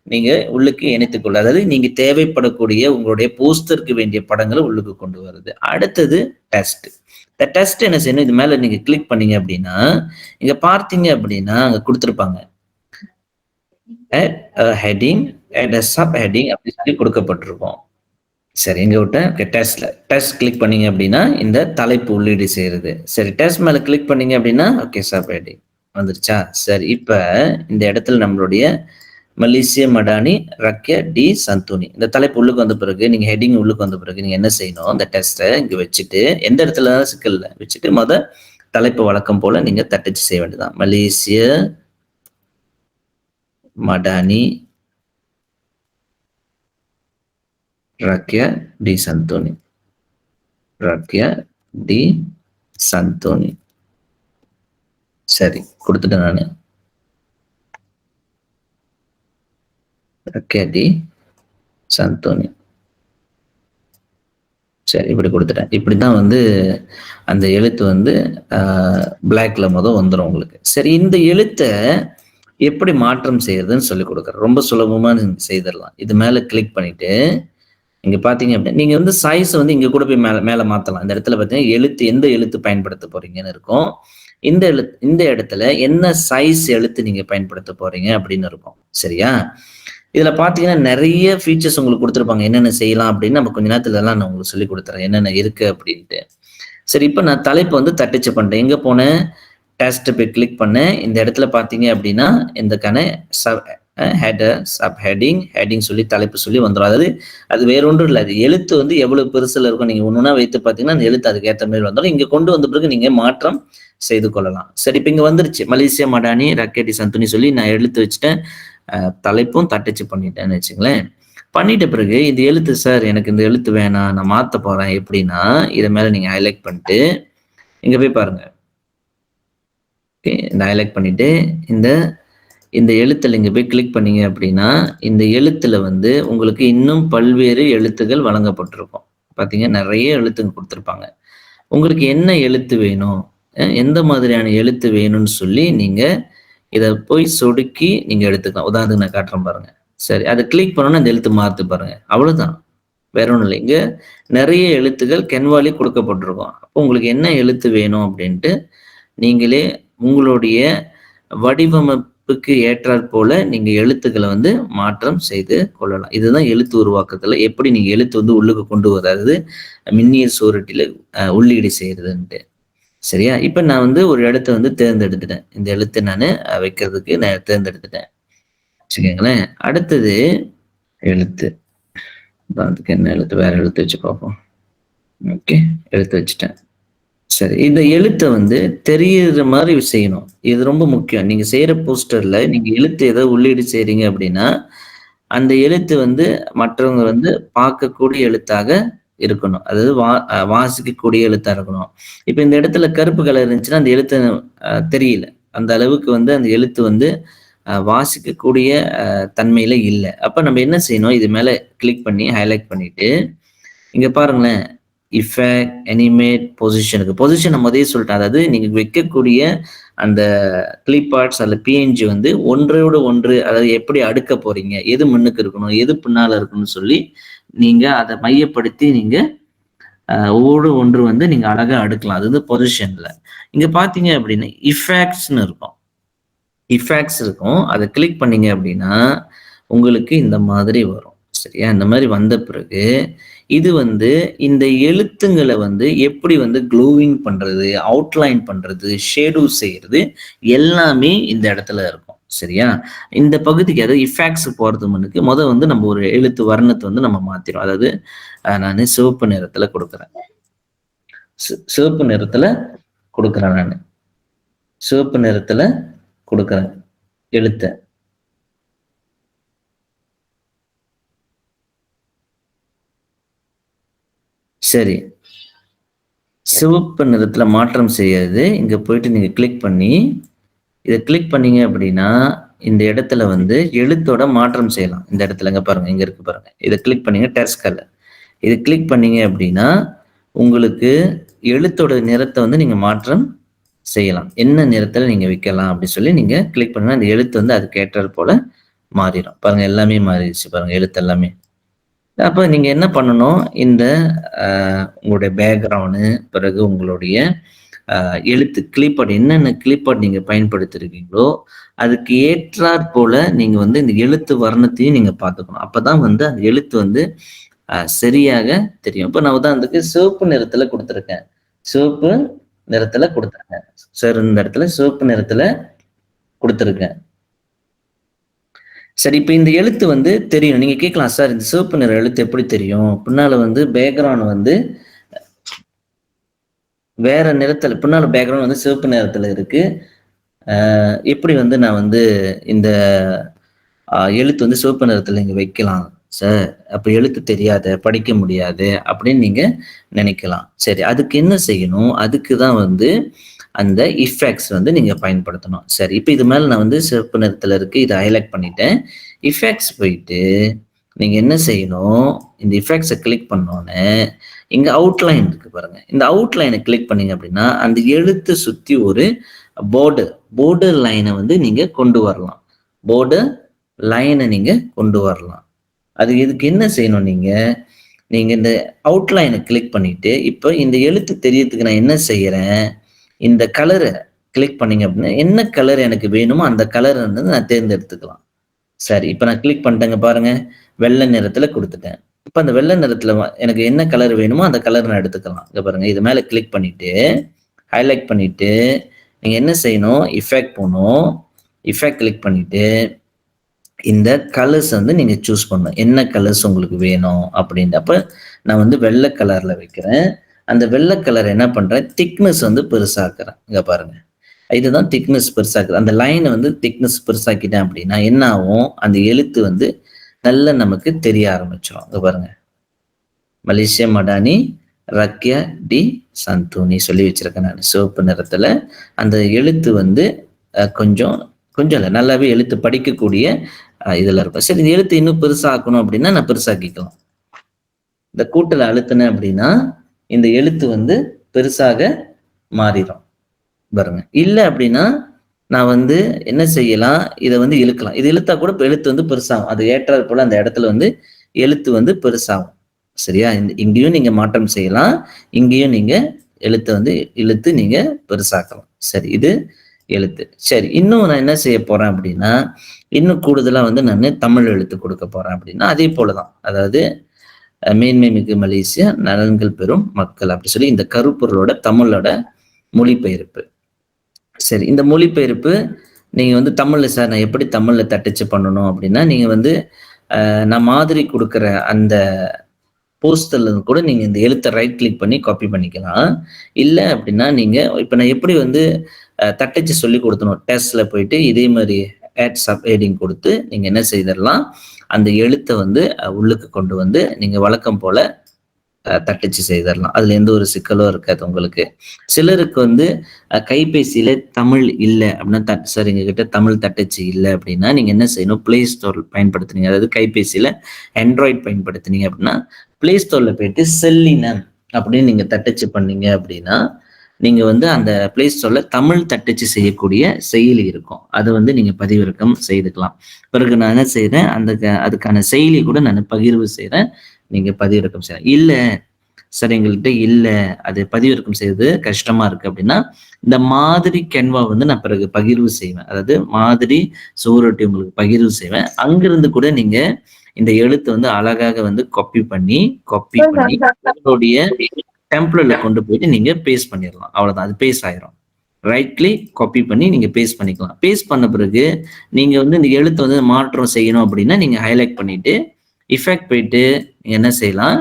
நீங்க உள்ளுக்கு இணைத்துக்கொள்ள, அதாவது நீங்க தேவைப்படக்கூடிய உங்களுடைய போஸ்டருக்கு வேண்டிய படங்களை உள்ளுக்கு கொண்டு வருது. அடுத்தது டெஸ்ட். இந்த டெஸ்ட் என்ன செய்யணும், இது மேல நீங்க கிளிக் பண்ணீங்க அப்படின்னா இங்க பார்த்தீங்க அப்படின்னா அங்க கொடுத்துருப்பாங்க ஹெட்டிங் அண்ட் சப் ஹெட்டிங் அப்படி சொல்லி கொடுக்கப்பட்டிருக்கும். சரி, இங்க விட்ட டெஸ்ட் கிளிக் பண்ணீங்க அப்படின்னா இந்த தலைப்பு உள்ளீடு செய்யறது. சரி, டெஸ்ட் மேல கிளிக் பண்ணீங்க அப்படின்னா ஓகே சப் ஹெட்டிங் வந்துருச்சா. சரி, இப்ப இந்த இடத்துல நம்மளுடைய மலேசிய மடானி ரக்ய டி சந்தூனி இந்த தலைப்பு உள்ளுக்கு வந்த பிறகு நீங்க ஹெட்டிங் உள்ளுக்கு வந்த பிறகு நீங்க என்ன செய்யணும், இந்த டெஸ்ட்டை இங்க வச்சுட்டு எந்த இடத்துல சிக்கல்ல வச்சுட்டு தலைப்பு வழக்கம் போல நீங்க தட்டச்சு செய்ய வேண்டியதான். மலேசிய மடானி ரக்ய டி சந்தோனி. ரக்ய டி சந்தோனி. சரி, கொடுத்துட்டேன் நானு. ரக்ய டி சந்தோனி. சரி, இப்படி கொடுத்துட்டேன். இப்படிதான் வந்து அந்த எழுத்து வந்து பிளாக்ல வந்துடும் உங்களுக்கு. சரி, இந்த எழுத்தை எப்படி மாற்றம் செய்யறதுன்னு சொல்லி கொடுக்குறேன். ரொம்ப சுலபமா நீங்க செய்திடலாம். இது மேல கிளிக் பண்ணிட்டு இங்க பாத்தீங்க அப்படின்னா நீங்க வந்து சைஸ் வந்து இங்க கூட போய் மேல மாத்தலாம். இந்த இடத்துல பாத்தீங்கன்னா எந்த எழுத்து பயன்படுத்த போறீங்கன்னு இருக்கும். இந்த இடத்துல என்ன சைஸ் எழுத்து நீங்க பயன்படுத்த போறீங்க அப்படின்னு இருக்கும். சரியா? இதுல பாத்தீங்கன்னா நிறைய ஃபீச்சர்ஸ் உங்களுக்கு கொடுத்துருப்பாங்க. என்னென்ன செய்யலாம் அப்படின்னு நம்ம கொஞ்ச நேரத்துல எல்லாம் நான் உங்களுக்கு சொல்லி கொடுத்துறேன் என்னென்ன இருக்கு அப்படின்ட்டு. சரி, இப்ப நான் தலைப்பு வந்து தட்டச்சு பண்றேன். எங்க போனேன், டெஸ்ட் போய் கிளிக் பண்ணேன். இந்த இடத்துல பாத்தீங்க அப்படின்னா இந்த ஹெடர் சப் ஹெட்டிங் சொல்லி தலைப்பு சொல்லி வந்துடும். அதாவது அது வேற ஒன்றும் இல்லை, அது எழுத்து வந்து எவ்வளவு பெருசுல இருக்கும் நீங்க ஒண்ணுன்னா வைத்து பாத்தீங்கன்னா அந்த எழுத்து அதுக்கு ஏற்ற மாதிரி வந்துடும். இங்க கொண்டு வந்த பிறகு நீங்க மாற்றம் செய்து கொள்ளலாம். சரி, இப்ப இங்க வந்துருச்சு மலேசியா மடானி ரக்கேடி சந்துனி சொல்லி நான் எழுத்து வச்சுட்டேன். தலைப்பும் தட்டச்சு பண்ணிட்டேன்னு வச்சுங்களேன். பண்ணிட்ட பிறகு இந்த எழுத்து சார் எனக்கு இந்த எழுத்து வேணாம், நான் மாத்த போறேன் எப்படின்னா இதை மேல நீங்க ஹைலைட் பண்ணிட்டு இங்க போய் பாருங்க. ஓகே, இந்த ஹைலைட் பண்ணிட்டு இந்த எழுத்துல இங்க போய் கிளிக் பண்ணீங்க அப்படின்னா இந்த எழுத்துல வந்து உங்களுக்கு இன்னும் பல்வேறு எழுத்துகள் வழங்கப்பட்டிருக்கும். பாத்தீங்க, நிறைய எழுத்துங்க கொடுத்துருப்பாங்க. உங்களுக்கு என்ன எழுத்து வேணும், எந்த மாதிரியான எழுத்து வேணும்னு சொல்லி நீங்க இதை போய் சொடுக்கி நீங்க எடுத்துக்கலாம். உதாரணத்துக்கு நான் காட்டுறேன் பாருங்க. சரி, அதை கிளிக் பண்ணோன்னா அந்த எழுத்து மாத்து பாருங்க. அவ்வளவுதான், வேற ஒண்ணும் இல்லை. இங்க நிறைய எழுத்துகள் கென்வாலி கொடுக்கப்பட்டிருக்கும். அப்போ உங்களுக்கு என்ன எழுத்து வேணும் அப்படின்ட்டு நீங்களே உங்களுடைய வடிவமைப்புக்கு ஏற்றாற் போல நீங்க எழுத்துக்களை வந்து மாற்றம் செய்து கொள்ளலாம். இதுதான் எழுத்து உருவாக்கத்துல எப்படி நீங்க எழுத்து வந்து உள்ளுக்கு கொண்டு வராது மின்னியல் சுவரொட்டியில உள்ளீடு செய்யறதுன்ட்டு. சரியா? இப்ப நான் வந்து ஒரு இடத்த வந்து தேர்ந்தெடுத்துட்டேன். இந்த எழுத்தை நான் வைக்கிறதுக்கு நான் தேர்ந்தெடுத்துட்டேன் வச்சுக்கோங்களேன். அடுத்தது எழுத்து, அதுக்கு என்ன எழுத்து, வேற எழுத்து வச்சு பார்ப்போம். ஓகே, எழுத்து வச்சுட்டேன். சரி, இந்த எழுத்தை வந்து தெரியுற மாதிரி செய்யணும். இது ரொம்ப முக்கியம். நீங்க செய்யற போஸ்டர்ல நீங்க எழுத்து ஏதோ உள்ளீடு செய்றீங்க அப்படின்னா அந்த எழுத்து வந்து மற்றவங்க வந்து பார்க்கக்கூடிய எழுத்தாக இருக்கணும். அதாவது வாசிக்கக்கூடிய எழுத்தா இருக்கணும். இப்ப இந்த இடத்துல கருப்பு கலர் இருந்துச்சுன்னா, அந்த எழுத்து தெரியல. அந்த அளவுக்கு வந்து அந்த எழுத்து வந்து வாசிக்கக்கூடிய தன்மையில இல்ல. அப்ப நம்ம என்ன செய்யணும்? இது மேல கிளிக் பண்ணி ஹைலைட் பண்ணிட்டு, இங்க பாருங்களேன். இஃபெக்ட், அனிமேட், பொசிஷனுக்கு. பொசிஷன் நான் முதல்லயே சொல்லிட்டேன். அதாவது நீங்க வைக்கக்கூடிய அந்த கிளிப் ஆர்ட்ஸ் அல்ல பிஎன்ஜி வந்து ஒன்றோடு ஒன்று அதாவது எப்படி அடுக்க போறீங்க? எது முன்னுக்கு இருக்கணும்? எது பின்னால இருக்கணும்னு சொல்லி, நீங்க அத மையப்படுத்தி நீங்க ஒவ்வொரு ஒன்று வந்து நீங்க அழகா அடுக்கலாம். அது வந்து பொசிஷன்ல. இங்க பார்த்தீங்க அப்படின்னா, இஃபெக்ட்ஸ்ன்னு இருக்கும். இஃபெக்ட்ஸ் இருக்கும். அத கிளிக் பண்ணீங்க அப்படின்னா, உங்களுக்கு இந்த மாதிரி வரும். சரியா? இந்த மாரி வந்த பிறகு, இது வந்து இந்த எழுத்துங்கள வந்து எப்படி வந்து க்ளோவிங் பண்றது, அவுட்லைன் பண்றது, ஷேடோ செய்றது எல்லாமே இந்த இடத்துல இருக்கும். சரியா? இந்த பகுதிக்கு அதாவது இஃபெக்ட்ஸ் போறது முன்னுக்கு வந்து நம்ம ஒரு எழுத்து வர்ணத்த வந்து நம்ம மாத்திருவோம். அதாவது நானு சிவப்பு நிறத்துல குடுக்குறேன். சிவப்பு நிறத்துல குடுக்குறேன் நானு. சிவப்பு நிறத்துல குடுக்குறேன் எழுத்த. சரி. சிவப்பு நிறத்துல மாற்றம் செய்யறது, இங்க போயிட்டு நீங்க கிளிக் பண்ணி, இத கிளிக் பண்ணீங்க அப்படின்னா, இந்த இடத்துல வந்து எழுத்தோட மாற்றம் செய்யலாம். இந்த இடத்துல இங்க பாருங்க, இங்க இருக்கு பாருங்க. இத கிளிக் பண்ணீங்க டெக்ஸ்ட் கலர். இத கிளிக் பண்ணீங்க அப்படின்னா, உங்களுக்கு எழுத்தோட நிறத்த வந்து நீங்க மாற்றம் செய்யலாம். என்ன நிறத்துல நீங்க வைக்கலாம் அப்படி சொல்லி நீங்க கிளிக் பண்ணா, அந்த எழுத்து வந்து அதுக்கு ஏற்றார் போல மாறிடும். பாருங்க எல்லாமே மாறிடுச்சு பாருங்க, எழுத்து எல்லாமே. அப்ப நீங்க என்ன பண்ணணும், இந்த உங்களுடைய பேக்கிரவுண்டு, பிறகு உங்களுடைய எழுத்து கிளிப்பார்ட் என்னென்ன கிளிப்பார்ட் நீங்க பயன்படுத்தியிருக்கீங்களோ, அதுக்கு ஏற்றாற் போல நீங்க வந்து இந்த எழுத்து வர்ணத்தையும் நீங்க பார்த்துக்கணும். அப்பதான் வந்து அந்த எழுத்து வந்து சரியாக தெரியும். இப்ப நான் உதாரணத்துக்கு சிவப்பு நிறத்துல குடுத்திருக்கேன். சிவப்பு நிறத்துல குடுத்திருக்கேன். சார் இந்த இடத்துல சிவப்பு நிறத்துல குடுத்திருக்கேன். சரி, இப்ப இந்த எழுத்து வந்து தெரியும். நீங்க கேட்கலாம், சார் இந்த சிவப்பு நிற எழுத்து எப்படி தெரியும்? பின்னால வந்து பேக்கிரவுண்ட் வந்து வேற நிறத்துல பின்னால பேக்கிரவுண்ட் வந்து சிவப்பு நிறத்துல இருக்கு. எப்படி வந்து நான் வந்து இந்த எழுத்து வந்து சிவப்பு நிறத்துல இங்க வைக்கலாம் சார்? அப்ப எழுத்து தெரியாத, படிக்க முடியாது அப்படின்னு நீங்க நினைக்கலாம். சரி, அதுக்கு என்ன செய்யணும்? அதுக்கு தான் வந்து அந்த இஃபெக்ட்ஸ் வந்து நீங்க பயன்படுத்தணும். சரி, இப்ப இது மேல நான் வந்து சிவப்பு நிறத்துல இருக்கு. இத ஹைலைட் பண்ணிட்டேன். இஃபெக்ட்ஸ் போயிட்டு நீங்க என்ன செய்யணும்? இந்த இஃபெக்ட்ஸ கிளிக் பண்ணோனே, இங்க அவுட்லைன் இருக்கு பாருங்க. இந்த அவுட்லைன கிளிக் பண்ணீங்க அப்படின்னா, அந்த எழுத்த சுத்தி ஒரு போர்டர் லைன வந்து நீங்க கொண்டு வரலாம். போர்டர் லைன நீங்க கொண்டு வரலாம். அது இதுக்கு என்ன செய்யணும் நீங்க? நீங்க இந்த அவுட்லைன கிளிக் பண்ணிட்டு, இப்ப இந்த எழுத்து தெரியறதுக்கு நான் என்ன செய்யறேன்? இந்த கலர கிளிக் பண்ணீங்க அப்படின்னா, என்ன கலர் எனக்கு வேணுமோ அந்த கலர வந்து நான் தேர்ந்தெடுத்துக்கலாம். சரி, இப்ப நான் கிளிக் பண்ணிட்டேங்க பாருங்க. வெள்ளை நிறத்துல குடுத்துட்டேன். இப்ப அந்த வெள்ளை நிறத்துல எனக்கு என்ன கலர் வேணுமோ அந்த கலர் நான் எடுத்துக்கலாம். இங்க பாருங்க. இது மேல கிளிக் பண்ணிட்டு, ஹைலைட் பண்ணிட்டு, நீங்க என்ன செய்யணும்? இஃபெக்ட் போணும். இஃபெக்ட் கிளிக் பண்ணிட்டு, இந்த கலர்ஸ் வந்து நீங்க சூஸ் பண்ணணும். என்ன கலர்ஸ் உங்களுக்கு வேணும் அப்படின்ட்டு. அப்ப நான் வந்து வெள்ளை கலர்ல வைக்கிறேன். அந்த வெள்ளை கலர் என்ன பண்றேன்? திக்னஸ் வந்து பெருசாக்குறேன். இங்க பாருங்க. இதுதான் திக்னஸ் பெருசாக்குது. அந்த லைன வந்து திக்னஸ் பெருசாக்கிட்டேன் அப்படின்னா என்ன ஆகும்? அந்த எழுத்து வந்து நல்லா நமக்கு தெரிய ஆரம்பிச்சிரும். இங்க பாருங்க. மலேசியா மடானி ரக்யா டி சந்தூனி சொல்லி வச்சிருக்கேன் நான் சிவப்பு நிறத்துல. அந்த எழுத்து வந்து கொஞ்சம் கொஞ்சம் இல்ல, நல்லாவே எழுத்து படிக்கக்கூடிய இதுல இருக்கும். சரி, இந்த எழுத்து இன்னும் பெருசாக்கணும் அப்படின்னா நான் பெருசாக்கிக்கலாம். இந்த கூட்டல அழுத்தினேன் அப்படின்னா இந்த எழுத்து வந்து பெருசாக மாறிடும். பாருங்க. இல்ல அப்படின்னா நான் வந்து என்ன செய்யலாம்? இத வந்து இழுக்கலாம். இது இழுத்தா கூட எழுத்து வந்து பெருசாகும். அது ஏற்றார் போல அந்த இடத்துல வந்து எழுத்து வந்து பெருசாகும். சரியா? இங்கேயும் நீங்க மாற்றம் செய்யலாம். இங்கேயும் நீங்க எழுத்த வந்து இழுத்து நீங்க பெருசாக்கலாம். சரி, இது எழுத்து. சரி, இன்னும் நான் என்ன செய்ய போறேன் அப்படின்னா, இன்னும் கூடுதலா வந்து நானு தமிழ் எழுத்து கொடுக்க போறேன் அப்படின்னா, அதே போலதான். அதாவது மேன்மை மிகு மலேசியா நலன்கள் பெறும் மக்கள் அப்படி சொல்லி இந்த கருப்பொருளோட தமிழோட மொழிபெயர்ப்பு. சரி, இந்த மொழிபெயர்ப்பு நீங்க வந்து தமிழ்ல சார் நான் எப்படி தமிழ்ல தட்டச்சு பண்ணணும் அப்படின்னா, நீங்க வந்து நான் மாதிரி குடுக்குற அந்த போஸ்டர்ல கூட நீங்க இந்த எழுத்த ரைட் கிளிக் பண்ணி காப்பி பண்ணிக்கலாம். இல்ல அப்படின்னா நீங்க இப்ப நான் எப்படி வந்து தட்டச்சு சொல்லி கொடுத்தணும். டெஸ்ட்ல போயிட்டு இதே மாதிரி ஆட் சப் ஹெட்டிங் கொடுத்து நீங்க என்ன செய்திடலாம்? அந்த எழுத்த வந்து உள்ளுக்கு கொண்டு வந்து நீங்க வழக்கம் போல தட்டச்சு செய்தரலாம். அதுல எந்த ஒரு சிக்கலும் இருக்காது உங்களுக்கு. சிலருக்கு வந்து கைபேசியில தமிழ் இல்ல அப்படின்னா, சார் எங்ககிட்ட தமிழ் தட்டச்சு இல்ல அப்படின்னா, நீங்க என்ன செய்யணும், Play Store பயன்படுத்துனீங்க. அதாவது கைபேசியில ஆண்ட்ராய்ட் பயன்படுத்துனீங்க அப்படின்னா, Play Storeல போயிட்டு செல்லினம் அப்படின்னு நீங்க தட்டச்சு பண்ணீங்க அப்படின்னா, நீங்க வந்து அந்த Play Storeல தமிழ் தட்டச்சு செய்யக்கூடிய செயலி இருக்கும். அத வந்து நீங்க பதிவிறக்கம் செய்துக்கலாம். பிறகு நான் என்ன செய்றேன், அதுக்கான செயலி கூட நான் பகிர்வு செய்றேன். நீங்க பதிவிறக்கம் செய்யலாம். இல்ல சார் எங்கள்ட்ட இல்ல, அது பதிவிறக்கம் செய்றது கஷ்டமா இருக்கு அப்படின்னா, இந்த மாதிரி கேன்வா வந்து நான் பிறகு பகிர்வு செய்வேன். அதாவது மாதிரி சுவரொட்டி உங்களுக்கு பகிர்வு செய்வேன். அங்கிருந்து கூட நீங்க இந்த எழுத்த வந்து அழகாக வந்து காப்பி பண்ணி உங்களுடைய டெம்ப்ளேட்ல கொண்டு போயிட்டு நீங்க பேஸ்ட் பண்ணிரலாம். அவ்வளவுதான். அது பேஸ்ட் ஆயிரும். ரைட் கிளிக் காப்பி பண்ணி நீங்க பேஸ்ட் பண்ணிக்கலாம். பேஸ்ட் பண்ண பிறகு நீங்க வந்து இந்த எழுத்த வந்து மாற்றம் செய்யணும் அப்படின்னா, நீங்க ஹைலைட் பண்ணிட்டு, எஃபெக்ட் போயிட்டு நீங்க என்ன செய்யலாம்,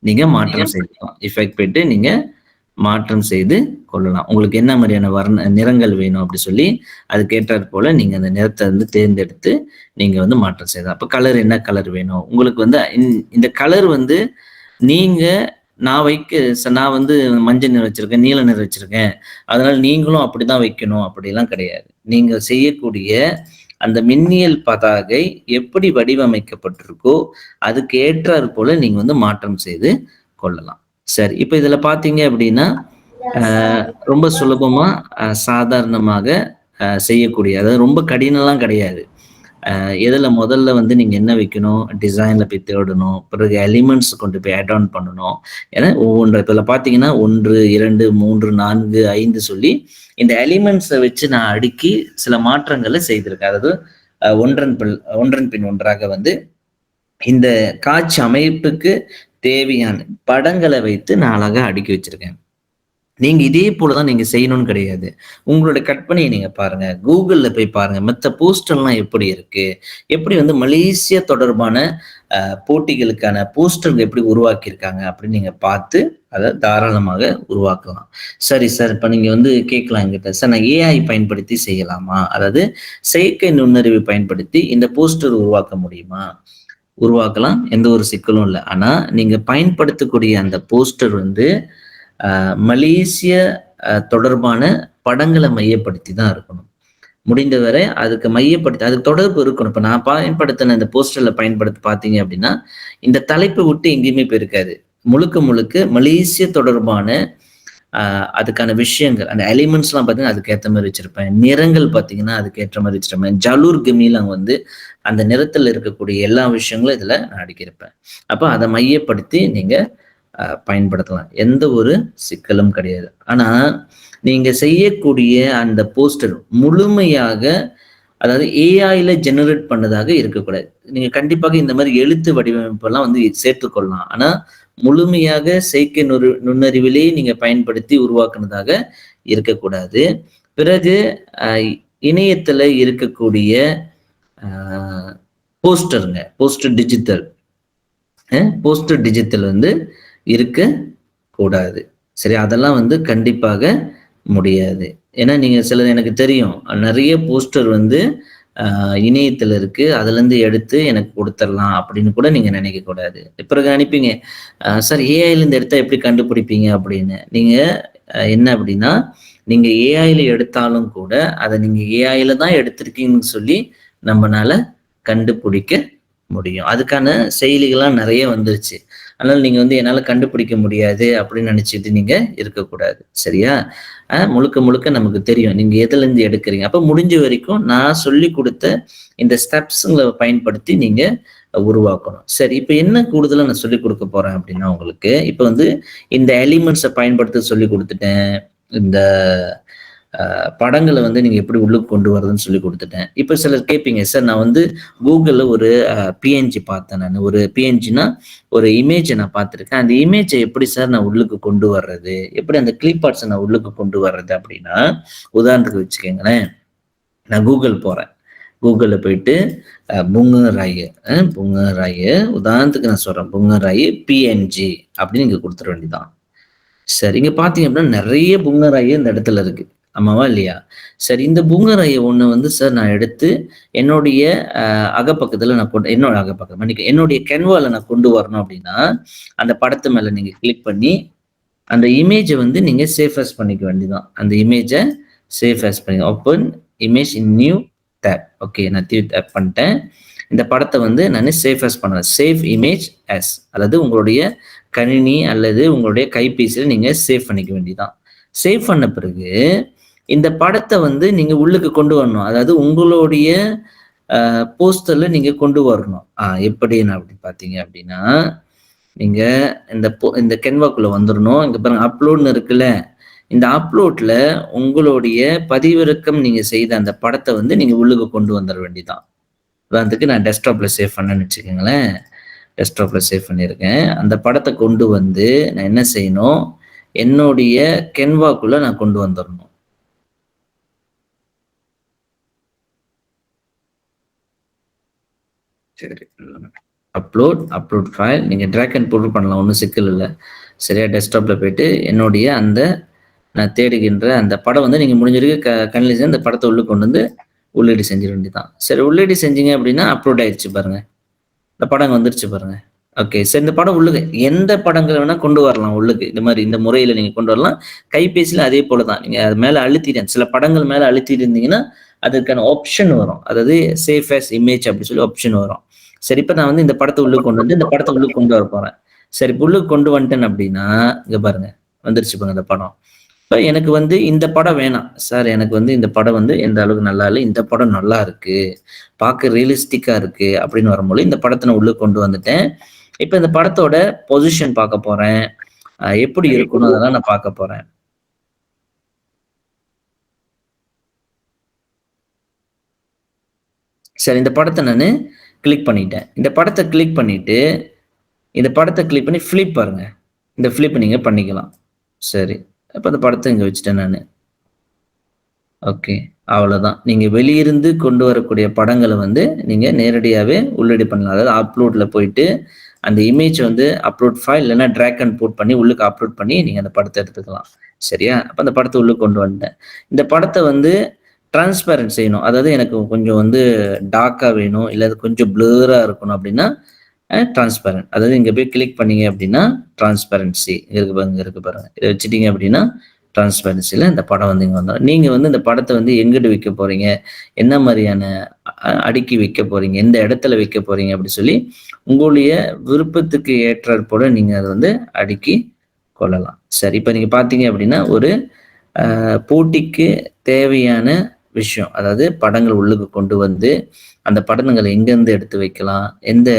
நீங்க மாற்றம் செய்யலாம். எஃபெக்ட் போயிட்டு நீங்க மாற்றம் செய்து கொள்ளலாம். உங்களுக்கு என்ன மாதிரியான நிறங்கள் வேணும் அப்படி சொல்லி அதுக்கு ஏற்றாற் போல நீங்க அந்த நிறத்த வந்து தேர்ந்தெடுத்து நீங்க வந்து மாற்றம் செய்யலாம். அப்ப கலர் என்ன கலர் வேணும்? உங்களுக்கு வந்து இந்த கலர் வந்து நீங்க நான் வந்து மஞ்சள் நிறம் வச்சிருக்கேன், நீல நிறம் வச்சிருக்கேன். அதனால நீங்களும் அப்படிதான் வைக்கணும் அப்படிலாம் கிடையாது. நீங்க செய்யக்கூடிய அந்த மின்னியல் பதாகை எப்படி வடிவமைக்கப்பட்டிருக்கோ, அதுக்கு ஏற்றாற் போல நீங்க வந்து மாற்றம் செய்து கொள்ளலாம். சரி. இப்ப இதுல பார்த்தீங்க அப்படின்னா, ரொம்ப சுலபமா, சாதாரணமாக செய்யக்கூடிய, அதாவது ரொம்ப கடினம்லாம் கிடையாது. எதுல முதல்ல வந்து நீங்க என்ன வைக்கணும், டிசைன்ல போய் தேடணும். பிறகு எலிமெண்ட்ஸ் கொண்டு போய் ஆட் ஆன் பண்ணணும். ஏன்னா ஒவ்வொன்று இதுல பார்த்தீங்கன்னா 1, 2, 3, 4, 5 சொல்லி இந்த எலிமெண்ட்ஸ வச்சு நான் அடுக்கி சில மாற்றங்கள செய்திருக்கேன். அதாவது ஒன்றன் பின் ஒன்றாக வந்து இந்த காட்சி அமைப்புக்கு தேவையான படங்கள வைத்து நான் அழகா அடுக்கி வச்சிருக்கேன். நீங்க இதே போல தான் நீங்க செய்யணும்னு கிடையாது. உங்களுடைய கற்பனைய நீங்க பாருங்க. Googleல போய் பாருங்க. மத்த போஸ்டர்லாம் எப்படி இருக்கு? எப்படி வந்து மலேசியா தொடர்பான போட்டிகளுக்கான போஸ்டர்கள் எப்படி உருவாக்கியிருக்காங்க அப்படின்னு நீங்க பார்த்து, அத தாராளமாக உருவாக்கலாம். சரி சார், இப்ப நீங்க வந்து கேட்கலாம் என்கிட்ட, சார் நான் ஏஐ பயன்படுத்தி செய்யலாமா? அதாவது செயற்கை நுண்ணறிவு பயன்படுத்தி இந்த போஸ்டர் உருவாக்க முடியுமா? உருவாக்கலாம். எந்த ஒரு சிக்கலும் இல்ல. ஆனா நீங்க பயன்படுத்தக்கூடிய அந்த போஸ்டர் வந்து மலேசிய தொடர்பான படங்கள மையப்படுத்தி தான் இருக்கணும். முடிந்தவரை அதுக்கு தொடர்பு இருக்கணும். இப்ப நான் பயன்படுத்தின இந்த போஸ்டர்ல பயன்படுத்தி பார்த்தீங்க அப்படின்னா, இந்த தலைப்பை விட்டு எங்கேயுமே போயிருக்காது. முழுக்க முழுக்க மலேசிய தொடர்பான அதுக்கான விஷயங்கள், அந்த எலிமெண்ட்ஸ்லாம் பார்த்தீங்கன்னா அதுக்கு ஏத்த மாரி வச்சிருப்பேன். நிறங்கள் பார்த்தீங்கன்னா அதுக்கு ஏற்ற மாரி வச்சிருப்பேன். ஜலூர் கெமிலாம் வந்து அந்த நிறத்துல இருக்கக்கூடிய எல்லா விஷயங்களும் இதுல நான் அடுக்கியிருப்பேன். அப்ப அத மையப்படுத்தி நீங்க பயன்படுத்தலாம். எந்த ஒரு சிக்கலும் கிடையாது. ஆனா நீங்க செய்யக்கூடிய அந்த போஸ்டர் முழுமையாக, அதாவது ஏஐல ஜெனரேட் பண்ணதாக இருக்கக்கூடாது. நீங்க கண்டிப்பாக இந்த மாதிரி எழுத்து வடிவமைப்பெல்லாம் வந்து சேர்த்துக்கொள்ளலாம். ஆனா முழுமையாக செயற்கை நுண்ணறிவிலே நீங்க பயன்படுத்தி உருவாக்குனதாக இருக்கக்கூடாது. பிறகு இணையத்துல இருக்கக்கூடிய போஸ்டர் டிஜிட்டல் வந்து இருக்க கூடாது. சரி, அதெல்லாம் வந்து கண்டிப்பாக முடியாது. ஏன்னா நீங்க சிலது எனக்கு தெரியும். நிறைய போஸ்டர் வந்து இணையத்துல இருக்கு. அதுலேருந்து எடுத்து எனக்கு கொடுத்துடலாம் அப்படின்னு கூட நீங்க நினைக்க கூடாது. பிறகு அனுப்பிங்க, சார் ஏஐல இருந்து எடுத்தா எப்படி கண்டுபிடிப்பீங்க அப்படின்னு. நீங்க என்ன அப்படின்னா, நீங்க ஏஐல எடுத்தாலும் கூட அதை நீங்க ஏஐல தான் எடுத்திருக்கீங்கன்னு சொல்லி நம்மனால கண்டுபிடிக்க முடியும். அதுக்கான செயலிகள்லாம் நிறைய வந்துருச்சு. அதனால நீங்க வந்து என்னால கண்டுபிடிக்க முடியாது அப்படின்னு நினைச்சிட்டு நீங்க இருக்கக்கூடாது. சரியா? முழுக்க முழுக்க நமக்கு தெரியும் நீங்க எதுல இருந்து எடுக்கிறீங்க. அப்ப முடிஞ்ச வரைக்கும் நான் சொல்லி கொடுத்த இந்த ஸ்டெப்ஸ்ங்களை பயன்படுத்தி நீங்க உருவாக்கணும். சரி, இப்ப என்ன கூடுதலா நான் சொல்லிக் கொடுக்க போறேன் அப்படின்னா, உங்களுக்கு இப்ப வந்து இந்த எலிமெண்ட்ஸை பயன்படுத்த சொல்லி கொடுத்துட்டேன். இந்த படங்களை வந்து நீங்க எப்படி உள்ளுக்கு கொண்டு வரதுன்னு சொல்லி கொடுத்துட்டேன். இப்ப சிலர் கேட்பீங்க, சார் நான் வந்து கூகுள்ல ஒரு பிஎன்ஜி பார்த்தேன். நான் ஒரு பிஎன்ஜினா ஒரு இமேஜை நான் பார்த்துருக்கேன். அந்த இமேஜை எப்படி சார் நான் உள்ளுக்கு கொண்டு வர்றது, எப்படி அந்த கிளிப் ஆர்ட்ஸை நான் உள்ளுக்கு கொண்டு வர்றது அப்படின்னா, உதாரணத்துக்கு வச்சுக்கோங்களேன், நான் கூகுள் போறேன். கூகுள்ல போயிட்டு புங்கராய் உதாரணத்துக்கு நான் சொல்றேன், புங்கராய் பிஎன்ஜி அப்படின்னு நீங்க கொடுத்துட வேண்டியதான். சரி, இங்க பாத்தீங்க அப்படின்னா நிறைய புங்கராய் இந்த இடத்துல இருக்கு. ஆமாவா? இல்லையா? சரி இந்த பூமரைய ஒண்ணு வந்து சார் நான் எடுத்து என்னுடைய அகப்பக்கத்துல நான் என்னோட அகப்பக்கம் என்னுடைய கேன்வால நான் கொண்டு வரணும் அப்டின்னா, அந்த படத்து மேல நீங்க கிளிக் பண்ணி, அந்த இமேஜ வந்து நீங்க சேவ் அஸ் பண்ணிக்க வேண்டியதுதான். அந்த இமேஜ சேவ் அஸ் பண்ணி open image in new tab. Okay. நான் நியூ டேப் பண்ட்டேன். இந்த படத்த வந்து நானு சேவ் அஸ் பண்ணேன். Save image as. அதாவது உங்களுடைய கணினி அல்லது உங்களுடைய கைபேசியில நீங்க சேவ் பண்ணிக்க வேண்டியதுதான். சேவ் பண்ண பிறகு, இந்த படத்த வந்து நீங்க உள்ளுக்கு கொண்டு வரணும். அதாவது உங்களுடைய போஸ்டர்ல நீங்க கொண்டு வரணும். எப்படின்னு அப்படி பார்த்தீங்க அப்படின்னா, நீங்க இந்த Canvaக்குள்ள வந்துரணும். இங்க பாருங்க அப்லோட்ன்னு இருக்குல்ல. இந்த அப்லோட்ல உங்களுடைய பதிவிறக்கம் நீங்க செய்த அந்த படத்த வந்து நீங்க உள்ளுக்கு கொண்டு வந்துர வேண்டியதுதான். உதாரணத்துக்கு நான் டெஸ்க்டாப்ல சேவ் பண்ணேன்னு வச்சுக்கங்களேன். டெஸ்க்டாப்ல சேவ் பண்ணியிருக்கேன். அந்த படத்த கொண்டு வந்து நான் என்ன செய்யணும், என்னுடைய Canvaக்குள்ள நான் கொண்டு வந்துரணும். சரி. Upload file. நீங்க டிராக் அண்ட் புல் பண்ணலாம். ஒண்ணும் சிக்கல் இல்ல. சரியா? டெஸ்க்டாப்ல போயிட்டு என்னுடைய அந்த நான் தேடுகின்ற அந்த படம் வந்து நீங்க முடிஞ்ச வரைக்கும் கணினில அந்த படத்த உள்ள கொண்டு வந்து உள்ளீடு செஞ்சிட வேண்டியதுதான். சரி உள்ளீடு செஞ்சீங்க அப்படின்னா, அப்லோட் ஆயிருச்சு பாருங்க. இந்த படம் அங்க வந்துருச்சு பாருங்க. ஓகே. சரி இந்த படம் உள்ளுக்கு எந்த படங்கள வேணா கொண்டு வரலாம் உள்ளுக்கு. இந்த மாரி இந்த முறையில நீங்க கொண்டு வரலாம். கைபேசியில அதே போல தான். நீங்க அது மேல சில படங்கள் மேல அழுத்திட்டு இருந்தீங்கன்னா, அதற்கான ஆப்ஷன் வரும். அதாவது சேவ் அஸ் இமேஜ் அப்படி சொல்லி ஆப்ஷன் வரும். சரி இப்ப நான் வந்து இந்த படத்த உள்ளுக்கு கொண்டு வந்து இந்த படத்த உள்ளுக்கு கொண்டு வர போறேன். சரி இப்ப உள்ளுக்கு கொண்டு வந்துட்டேன் அப்படின்னா, இங்க பாருங்க. வந்துருச்சு பாருங்க இந்த படம். இப்ப எனக்கு வந்து இந்த படம் வேணாம். சார் எனக்கு வந்து இந்த படம் வந்து எந்த அளவுக்கு நல்லா இல்ல. இந்த படம் நல்லா இருக்கு. பார்க்க ரியலிஸ்டிக்கா இருக்கு அப்படின்னு வரும்போது, இந்த படத்த நான் உள்ள கொண்டு வந்துட்டேன். இப்ப இந்த படத்தோட பொசிஷன் பார்க்க போறேன். எப்படி இருக்கணும் அதெல்லாம் நான் பார்க்க போறேன். சரி இந்த படத்த நானு கிளிக் பண்ணிட்டேன். இந்த படத்த கிளிக் பண்ணிட்டு, இந்த படத்த கிளிக் பண்ணி ஃபிளிப் பாருங்க. இந்த ஃபிளிப் நீங்க பண்ணிக்கலாம். சரி. அப்ப அந்த படத்த இங்க வச்சுட்டேன் நானு. ஓகே. அவ்வளோதான். நீங்க வெளியிருந்து கொண்டு வரக்கூடிய படங்கள வந்து நீங்க நேரடியாவே உள்ளீடு பண்ணலாம். அதாவது அப்லோட்ல போயிட்டு, அந்த இமேஜ் வந்து அப்லோட் ஃபைல் இல்லன்னா டிராக் அண்ட் புட் பண்ணி உள்ளுக்கு அப்லோட் பண்ணி நீங்க அந்த படத்த எடுத்துக்கலாம். சரியா? அப்ப அந்த படத்த உள்ள கொண்டு வந்துட்டேன். இந்த படத்த வந்து டிரான்ஸ்பேரன்ட் செய்யணும். அதாவது எனக்கு கொஞ்சம் வந்து டார்க்கா வேணும், இல்ல அது கொஞ்சம் ப்ளர்ரா இருக்கணும் அப்டின்னா, டிரான்ஸ்பேரன்ட். அதாவது இங்க போய் கிளிக் பண்ணீங்க அப்டின்னா, டிரான்ஸ்பேரன்சி இங்க இருக்கு பாருங்க. இத வச்சுட்டீங்க அப்டின்னா, டிரான்ஸ்பேரன்சில இந்த படம் வந்து இங்க வந்துரும். நீங்க வந்து இந்த படத்த வந்து எங்கிட்டு வைக்க போறீங்க? என்ன மாரியான அடுக்கி வைக்க போறீங்க? எந்த இடத்துல வைக்க போறீங்க? அப்டி சொல்லி உங்களுடைய விருப்பத்துக்கு ஏற்றார் போல நீங்க அத வந்து அடுக்கி கொள்ளலாம். சரி, இப்ப நீங்க பார்த்தீங்க அப்டின்னா, ஒரு போட்டிக்கு தேவையான விஷயம். அதாவது படங்கள் உள்ளுக்கு கொண்டு வந்து, அந்த படங்கள எங்கேருந்து எடுத்து வைக்கலாம்? எந்த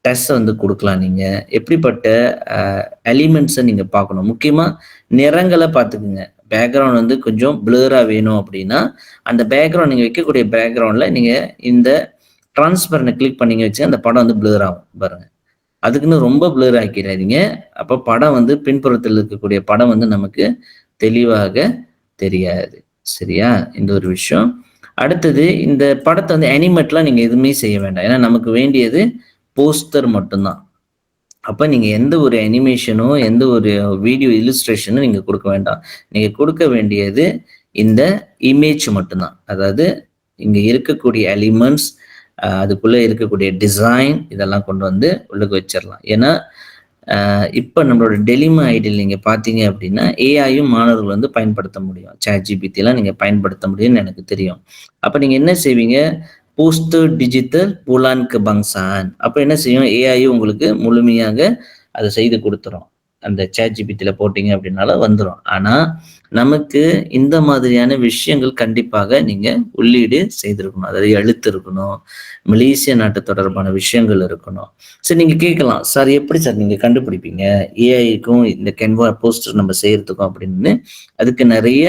டெஸ்ட்ட வந்து குடுக்கலாம் நீங்க? எப்படிப்பட்ட அ எலிமெண்ட்ஸ நீங்க பார்க்கணும். முக்கியமா நிறங்கள பார்த்துக்குங்க. பேக்கிரவுண்ட் வந்து கொஞ்சம் ப்ளர்ரா வேணும் அப்படின்னா, அந்த பேக்கிரவுண்ட் நீங்க வைக்கக்கூடிய பேக்கிரவுண்ட்ல நீங்க இந்த டிரான்ஸ்பரண்ட்ட கிளிக் பண்ணீங்க வச்சுங்க, அந்த படம் வந்து ப்ளர் ஆகும் பாருங்க. அதுக்குன்னு ரொம்ப ப்ளர் ஆக்கிடாதீங்க. அப்ப படம் வந்து பின்புறத்தில் இருக்கக்கூடிய படம் வந்து நமக்கு தெளிவாக தெரியாது. சரியா? இந்த ஒரு விஷயம். அடுத்தது இந்த படத்த வந்து அனிமேட்லாம் நீங்க எதுவுமே செய்ய வேண்டாம். ஏன்னா நமக்கு வேண்டியது போஸ்டர் மட்டும் தான். அப்ப நீங்க எந்த ஒரு அனிமேஷனோ, எந்த ஒரு வீடியோ இல்லுஸ்ட்ரேஷனும் நீங்க குடுக்க வேண்டாம். நீங்க குடுக்க வேண்டியது இந்த இமேஜ் மட்டும் தான். அதாவது இங்க இருக்கக்கூடிய எலிமெண்ட்ஸ், அதுக்குள்ள இருக்கக்கூடிய டிசைன் இதெல்லாம் கொண்டு வந்து உள்ளுக்கு வச்சிரலாம். ஏன்னா, இப்ப நம்மளோட டெலிமா ஐடில நீங்க பார்த்தீங்க அப்படின்னா, ஏஐயும் மாணவர்கள் வந்து பயன்படுத்த முடியும். ChatGPTலாம் நீங்க பயன்படுத்த முடியும்னு எனக்கு தெரியும். அப்ப நீங்க என்ன செய்வீங்க? Poster digital Bulan Kebangsaan. அப்ப என்ன செய்யும்? ஏஐயும் உங்களுக்கு முழுமையாக அத செய்து குடுத்துரும். அந்த ChatGPTல போட்டீங்க அப்படின்னாலும் வந்துரும். ஆனா, நமக்கு இந்த மாதிரியான விஷயங்கள் கண்டிப்பாக நீங்க உள்ளீடு செய்திருக்கணும். அதாவது எழுத்து இருக்கணும். மலேசிய நாட்டு தொடர்பான விஷயங்கள் இருக்கணும். சரி நீங்க கேட்கலாம், "சார் எப்படி சார் நீங்க கண்டுபிடிப்பீங்க? ஏஐக்கும் இந்த Canva போஸ்டர் நம்ம செய்றதுக்கும்" அப்படின்னு. அதுக்கு நெறைய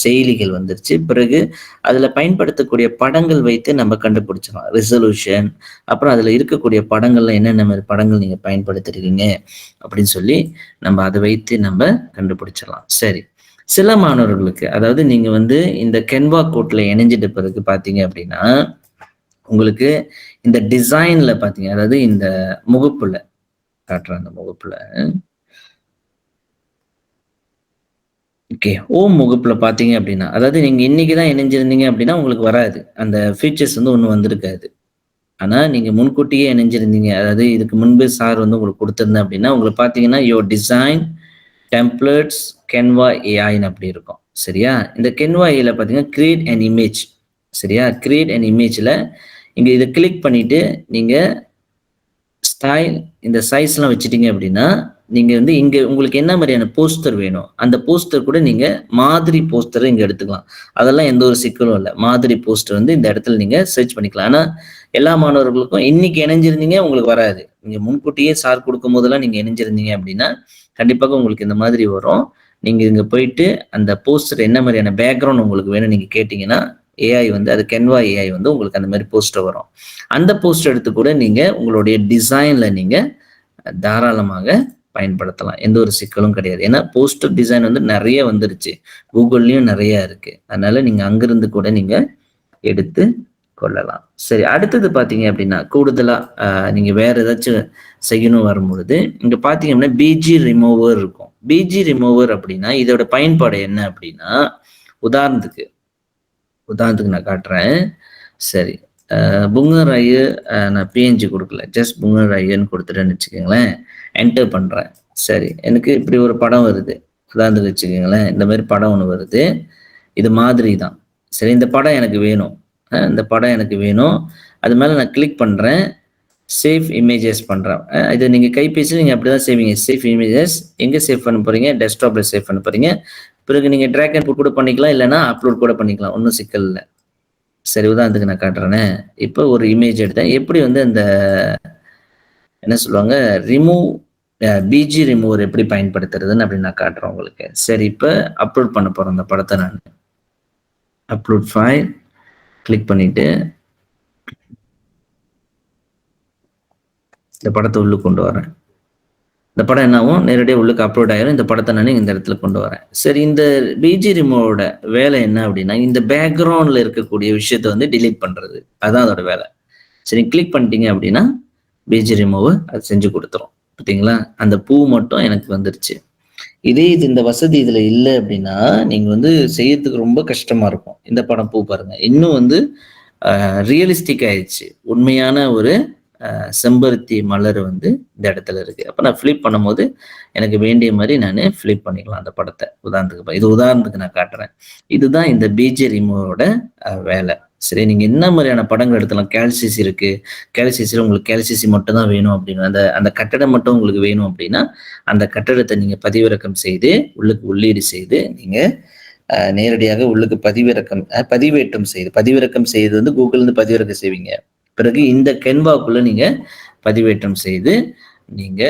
செயலிகள் வந்துருச்சு. பிறகு அதுல பயன்படுத்தக்கூடிய படங்கள் வைத்து நம்ம கண்டுபிடிச்சிடலாம். ரெசல்யூஷன், அப்புறம் அதுல இருக்கக்கூடிய படங்கள்ல என்னென்ன மாரி படங்கள் நீங்க பயன்படுத்திருக்கீங்க அப்படின்னு சொல்லி, நம்ம அத வைத்து நம்ம கண்டுபிடிச்சிடலாம். சரி. சில மாணவர்களுக்கு அதாவது நீங்க வந்து இந்த Canva கோட்ல இணைஞ்சிட்ட பிறகு பார்த்தீங்க அப்படின்னா, உங்களுக்கு இந்த டிசைன்ல பார்த்தீங்க அதாவது இந்த முகப்புல காட்டுறேன் அந்த முகப்புல. ஓகே. ஹோம் வகுப்புல பார்த்தீங்க அப்படின்னா, அதாவது நீங்க இன்னைக்கு தான் இணைஞ்சிருந்தீங்க அப்படின்னா உங்களுக்கு வராது. அந்த ஃபீச்சர்ஸ் வந்து ஒண்ணும் வந்திருக்காது. ஆனா, நீங்க முன்கூட்டியே இணைஞ்சிருந்தீங்க. அதாவது இதுக்கு முன்பு சார் வந்து உங்களுக்கு குடுத்திருந்தேன் அப்படின்னா, உங்களுக்கு பார்த்தீங்கன்னா, யுவர் டிசைன், டெம்ப்ளேட்ஸ், Canva ஏஐன்னு அப்படி இருக்கும். சரியா? இந்த Canva ஏஐல பார்த்தீங்கன்னா, கிரியேட் அன் இமேஜ். சரியா? கிரியேட் அன் இமேஜ்ல இங்க இத கிளிக் பண்ணிட்டு, நீங்க ஸ்டைல் இந்த சைஸ்லாம் வச்சுட்டீங்க அப்படின்னா, நீங்க வந்து இங்க உங்களுக்கு என்ன மாரியான போஸ்டர் வேணும், அந்த போஸ்டர் கூட நீங்க மாதிரி போஸ்டர இங்க எடுத்துக்கலாம். அதெல்லாம் எந்த ஒரு சிக்கலும் இல்ல. மாதிரி போஸ்டர் வந்து இந்த இடத்துல நீங்க சர்ச் பண்ணிக்கலாம். ஆனா, எல்லா மாணவர்களுக்கும் இன்னைக்கு இணைஞ்சிருந்தீங்க உங்களுக்கு வராது. நீங்க முன்கூட்டியே சார் குடுக்கும்போதெல்லாம் நீங்க இணைஞ்சிருந்தீங்க அப்படின்னா, கண்டிப்பாக உங்களுக்கு இந்த மாதிரி வரும். நீங்க இங்க போயிட்டு அந்த போஸ்டர் என்ன மாரியான பேக்கிரவுண்ட் உங்களுக்கு வேணும்னு நீங்க கேட்டீங்கன்னா, ஏஐ வந்து அது Canva ஏஐ வந்து உங்களுக்கு அந்த மாரி போஸ்டர் வரும். அந்த போஸ்டர் எடுத்து கூட நீங்க உங்களுடைய டிசைன்ல நீங்க தாராளமாக பயன்படுத்தலாம். எந்த ஒரு சிக்கலும் கிடையாது. ஏன்னா போஸ்டர் டிசைன் வந்து நெறைய வந்துருச்சு. Googleலயும் நெறைய இருக்கு. அதனால நீங்க அங்கிருந்து கூட நீங்க எடுத்து கொள்ளலாம். சரி, அடுத்தது பார்த்தீங்க அப்படின்னா, கூடுதலா நீங்க வேற ஏதாச்சும் செய்யணும் வரும்பொழுது, இங்க பார்த்தீங்க அப்படின்னா பிஜி ரிமூவர் இருக்கும். பிஜி ரிமூவர் அப்படின்னா, இதோட பயன்பாடு என்ன அப்படின்னா, உதாரணத்துக்கு உதாரணத்துக்கு நான் காட்டுறேன். சரி. புங்கர் ஐ நான் பிஎன்ஜி குடுக்கல. ஜஸ்ட் புங்கர் ஐன்னு குடுத்துட்டேன்னு வச்சுக்கங்களேன். என்டர் பண்றேன். சரி. எனக்கு இப்படி ஒரு படம் வருது. உதாரணத்துக்கு வச்சுக்கங்களேன். இந்த மாரி படம் ஒண்ணு வருது. இது மாதிரி தான். சரி, இந்த படம் எனக்கு வேணும். இந்த படம் எனக்கு வேணும். அது மேல நான் கிளிக் பண்றேன். சேவ் இமேஜஸ் பண்றேன். இத நீங்க கைபேசியில நீங்க அப்படிதான் செய்வீங்க. சேவ் இமேஜஸ் எங்க சேவ் பண்ண போறீங்க? டெஸ்க்டாப்ல சேவ் பண்ண போறீங்க. பிறகு நீங்க டிராக் அண்ட் புட் கூட பண்ணிக்கலாம். இல்லன்னா அப்லோட் கூட பண்ணிக்கலாம். ஒண்ணும் சிக்கல் இல்ல. சரி, உதாரணத்துக்கு நான் காட்டுறேனே. இப்ப ஒரு இமேஜ் எடுத்தேன். எப்படி வந்து அந்த என்ன சொல்லுவாங்க? ரிமூவ் பிஜி ரிமூவர் எப்படி பயன்படுத்துறதுன்னு அப்படி நான் காட்டுறேன் உங்களுக்கு. சரி, இப்ப அப்லோட் பண்ண போறேன் அந்த படத்த நானு. அப்லோட் ஃபைல் கிளிக் பண்ணிட்டு, இந்த படத்த உள்ள கொண்டு வரேன். இந்த படம் என்ன ஆகும்? நேரடியா உள்ளுக்கு அப்லோட் ஆயிரும். இந்த படத்த நானு இந்த இடத்துல கொண்டு வரேன். சரி, இந்த பிஜி ரிமூவோட வேலை என்ன அப்படின்னா, இந்த பேக்கிரவுண்ட்ல இருக்கக்கூடிய விஷயத்த வந்து டிலீட் பண்றது. அதான் அதோட வேலை. சரி, கிளிக் பண்ணிட்டீங்க அப்படின்னா, பிஜி ரிமூவ் அது செஞ்சு குடுத்துரும். பார்த்தீங்களா? அந்த பூ மட்டும் எனக்கு வந்துருச்சு. இதே இது இந்த வசதி இதுல இல்ல அப்படின்னா, நீங்க வந்து செய்யறதுக்கு ரொம்ப கஷ்டமா இருக்கும். இந்த படம் பூ பாருங்க. இன்னும் வந்து ரியலிஸ்டிக் ஆயிடுச்சு. உண்மையான ஒரு செம்பருத்தி மலர் வந்து இந்த இடத்துல இருக்கு. அப்ப நான் ஃபிளிப் பண்ணும்போது, எனக்கு வேண்டிய மாரி நானு ஃபிளிப் பண்ணிக்கலாம் அந்த படத்த. உதாரணத்துக்கு இது உதாரணத்துக்கு நான் காட்டுறேன். இதுதான் இந்த பிஜி ரிமூவோட வேலை. சரி, நீங்க என்ன மாரியான படங்கள் எடுக்கலாம்? கேல்சிசி இருக்கு. கேல்சிசில உங்களுக்கு கேல்சிசி மட்டும் தான் வேணும் அப்படின்னு அந்த அந்த கட்டடம் மட்டும் உங்களுக்கு வேணும் அப்படின்னா, அந்த கட்டடத்த நீங்க பதிவிறக்கம் செய்து, உள்ளுக்கு உள்ளீடு செய்து, நீங்க நேரடியாக உள்ளுக்கு பதிவிறக்கம் செய்து வந்து கூகுள்ல பதிவிறக்கம் செய்வீங்க. பிறகு இந்த Canvaக்குள்ள நீங்க பதிவேற்றம் செய்து, நீங்க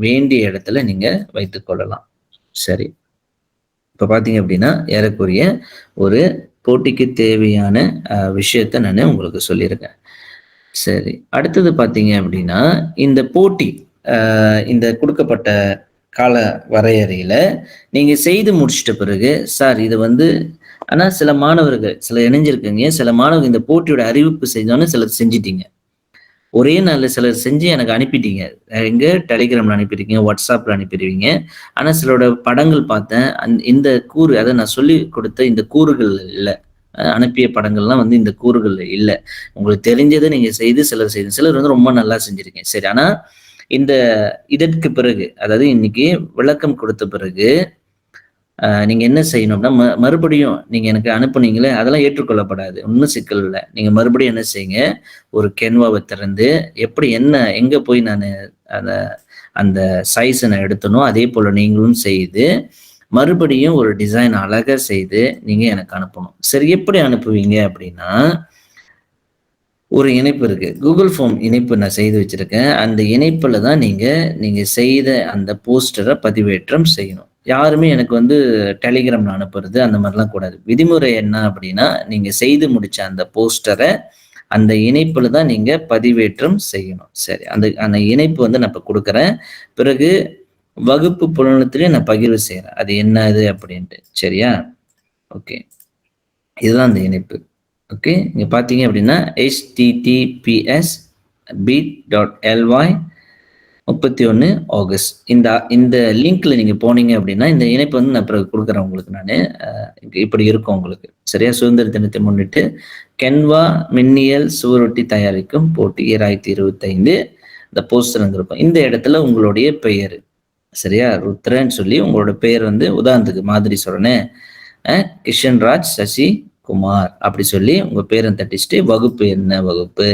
வேண்டிய இடத்துல நீங்க வைத்துக் கொள்ளலாம். சரி. இப்ப பார்த்தீங்க அப்படின்னா, ஏறக்குறைய ஒரு போட்டிக்கு தேவையான விஷயத்த நானு உங்களுக்கு சொல்லியிருக்கேன். சரி. அடுத்தது பார்த்தீங்க அப்படின்னா, இந்த போட்டி இந்த குடுக்கப்பட்ட கால வரையறையில நீங்க செய்து முடிச்சிட்ட பிறகு, சார் இது வந்து ஆனா சில மாணவர்கள் சிலர் இணைஞ்சிருக்கீங்க. சில மாணவர்கள் இந்த போட்டியோட அறிவிப்பு செஞ்சோனே சிலர் செஞ்சுட்டீங்க. ஒரே நாள்ல சிலர் செஞ்சு எனக்கு அனுப்பிட்டீங்க. எங்க Telegramல அனுப்பியிருக்கீங்க, WhatsAppல அனுப்பிருவீங்க. ஆனா சிலரோட படங்கள் பார்த்தேன். இந்த கூறு அதாவது நான் சொல்லிக் கொடுத்த இந்த கூறுகள் இல்ல. அனுப்பிய படங்கள்லாம் வந்து இந்த கூறுகள்ல இல்ல. உங்களுக்கு தெரிஞ்சத நீங்க செய்து சிலர் வந்து ரொம்ப நல்லா செஞ்சிருக்கீங்க. சரி, ஆனா இந்த இதற்கு பிறகு அதாவது இன்னைக்கு விளக்கம் கொடுத்த பிறகு நீங்க என்ன செய்யணும் அப்படின்னா, மறுபடியும் நீங்க எனக்கு அனுப்புனீங்களே, அதெல்லாம் ஏற்றுக்கொள்ளப்படாது. ஒண்ணும் சிக்கல் இல்ல. நீங்க மறுபடியும் என்ன செய்யுங்க, ஒரு Canvaவ திறந்து, எப்படி எங்க போய் நானு அந்த அந்த சைஸ நான் எடுத்தனோ, அதே போல நீங்களும் செய்து, மறுபடியும் ஒரு டிசைன் அழகா செய்து, நீங்க எனக்கு அனுப்பணும். சரி, எப்படி அனுப்புவீங்க அப்படின்னா, ஒரு இணைப்பு இருக்கு. Google ஃபார்ம் இணைப்பு நான் செய்து வச்சிருக்கேன். அந்த இணைப்புல தான் நீங்க செய்த அந்த போஸ்டர பதிவேற்றம் செய்யணும். யாருமே எனக்கு வந்து Telegramல அனுப்புறது அந்த மாரிலாம் கூடாது. விதிமுறை என்ன அப்படின்னா, நீங்க செய்து முடிச்ச அந்த போஸ்டர அந்த இணைப்புல தான் நீங்க பதிவேற்றம் செய்யணும். சரி. அந்த அந்த இணைப்பு வந்து நான் இப்ப குடுக்குறேன். பிறகு வகுப்பு புலனத்திலயும் நான் பகிர்வு செய்றேன். அது என்னது அப்படின்ட்டு. சரியா? ஓகே. இதுதான் அந்த இணைப்பு. ஓகே. இங்க பார்த்தீங்க அப்படின்னா, https bit.ly 31 ஆகஸ்ட். இந்த இந்த லிங்க்ல நீங்க போனீங்க அப்படின்னா, இந்த இணைப்பு வந்து நான் பிறகு குடுக்குறேன் உங்களுக்கு நானு. இப்படி இருக்கும் உங்களுக்கு. சரியா? சுதந்திர தினத்தை முன்னிட்டு, கென்வா மின்னியல் சுவரொட்டி தயாரிக்கும் போட்டி 2025 இந்த போஸ்டர் அங்க இருக்கும். இந்த இடத்துல உங்களுடைய பெயரு. சரியா? ருத்ரன்னு சொல்லி உங்களோட பெயர் வந்து உதாரணத்துக்கு மாதிரி சொல்றேனே, கிஷன்ராஜ் சசி குமார் அப்படி சொல்லி உங்க பேர தட்டிச்சுட்டு, வகுப்பு என்ன வகுப்பு?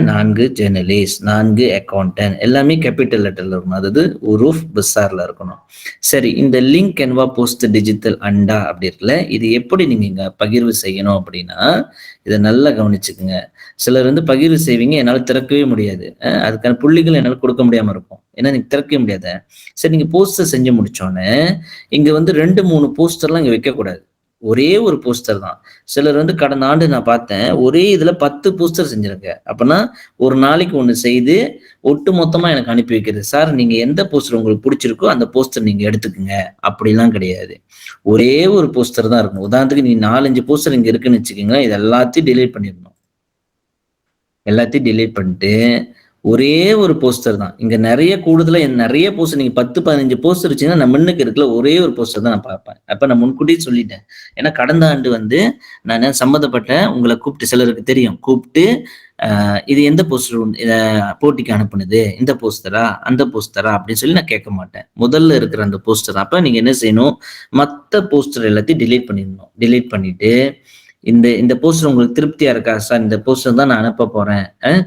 4 ஜெர்னலிஸ்ட், 4 அக்கவுண்டன்ட் எல்லாமே கேபிட்டல் லெட்டர்ல இருக்கணும். அதாவது உருஃப் பிஸ்ஸார்ல இருக்கணும். சரி, இந்த லிங்க் கென்வா போஸ்ட் டிஜிட்டல் அண்டா அப்படி இருக்குல்ல, இது எப்படி நீங்க இங்க பகிர்வு செய்யணும் அப்படின்னா, இதை நல்லா கவனிச்சுக்குங்க. சிலர் வந்து பகிர்வு செய்வீங்க, என்னால திறக்கவே முடியாது. அதுக்கான புள்ளிகள் என்னால கொடுக்க முடியாம இருக்கும். ஏன்னா நீங்க திறக்கவே முடியாத. சரி, நீங்க போஸ்டர் செஞ்சு முடிச்சோன்னே, இங்க வந்து 2, 3 போஸ்டர்லாம் இங்க வைக்கக்கூடாது. ஒரே ஒரு போஸ்டர் தான். சிலர் வந்து கடந்த ஆண்டு நான் பார்த்தேன், ஒரே இதுல 10 போஸ்டர் செஞ்சிருங்க. அப்பன்னா ஒரு நாளைக்கு 1 செய்து, ஒட்டு மொத்தமா எனக்கு அனுப்பி வைக்கிறது. சார் நீங்க எந்த போஸ்டர் உங்களுக்கு புடிச்சிருக்கோ, அந்த போஸ்டர் நீங்க எடுத்துக்கங்க. அப்படிலாம் கிடையாது. ஒரே ஒரு போஸ்டர் தான் இருக்கும். உதாரணத்துக்கு நீ 4, 5 போஸ்டர் இங்க இருக்குன்னு வச்சுக்கங்களேன், இது எல்லாத்தையும் டெலீட் பண்ணிடணும். எல்லாத்தையும் டெலீட் பண்ணிட்டு, ஒரே ஒரு போஸ்டர் தான். இங்க நெறைய கூடுதலா நெறைய போஸ்டர் நீங்க 10, 15 போஸ்டர் வச்சீங்கன்னா, நான் முன்னுக்கு இருக்குல்ல ஒரே ஒரு போஸ்டர் தான் நான் பார்ப்பேன். அப்ப நான் முன்கூட்டியே சொல்லிட்டேன். ஏன்னா கடந்த ஆண்டு வந்து நானு சம்மந்தப்பட்ட உங்கள கூப்பிட்டு சிலருக்கு தெரியும். கூப்பிட்டு இது எந்த போஸ்டர் போட்டிக்கு அனுப்புனது? இந்த போஸ்டரா? அந்த போஸ்டரா? அப்படின்னு சொல்லி நான் கேட்க மாட்டேன். முதல்ல இருக்கிற அந்த போஸ்டர். அப்ப நீங்க என்ன செய்யணும்? மத்த போஸ்டர் எல்லாத்தையும் டெலீட் பண்ணிடணும். டெலீட் பண்ணிட்டு இந்த இந்த போஸ்டர் உங்களுக்கு திருப்தியா இருக்கா? சார் இந்த போஸ்டர் தான் நான் அனுப்ப போறேன்.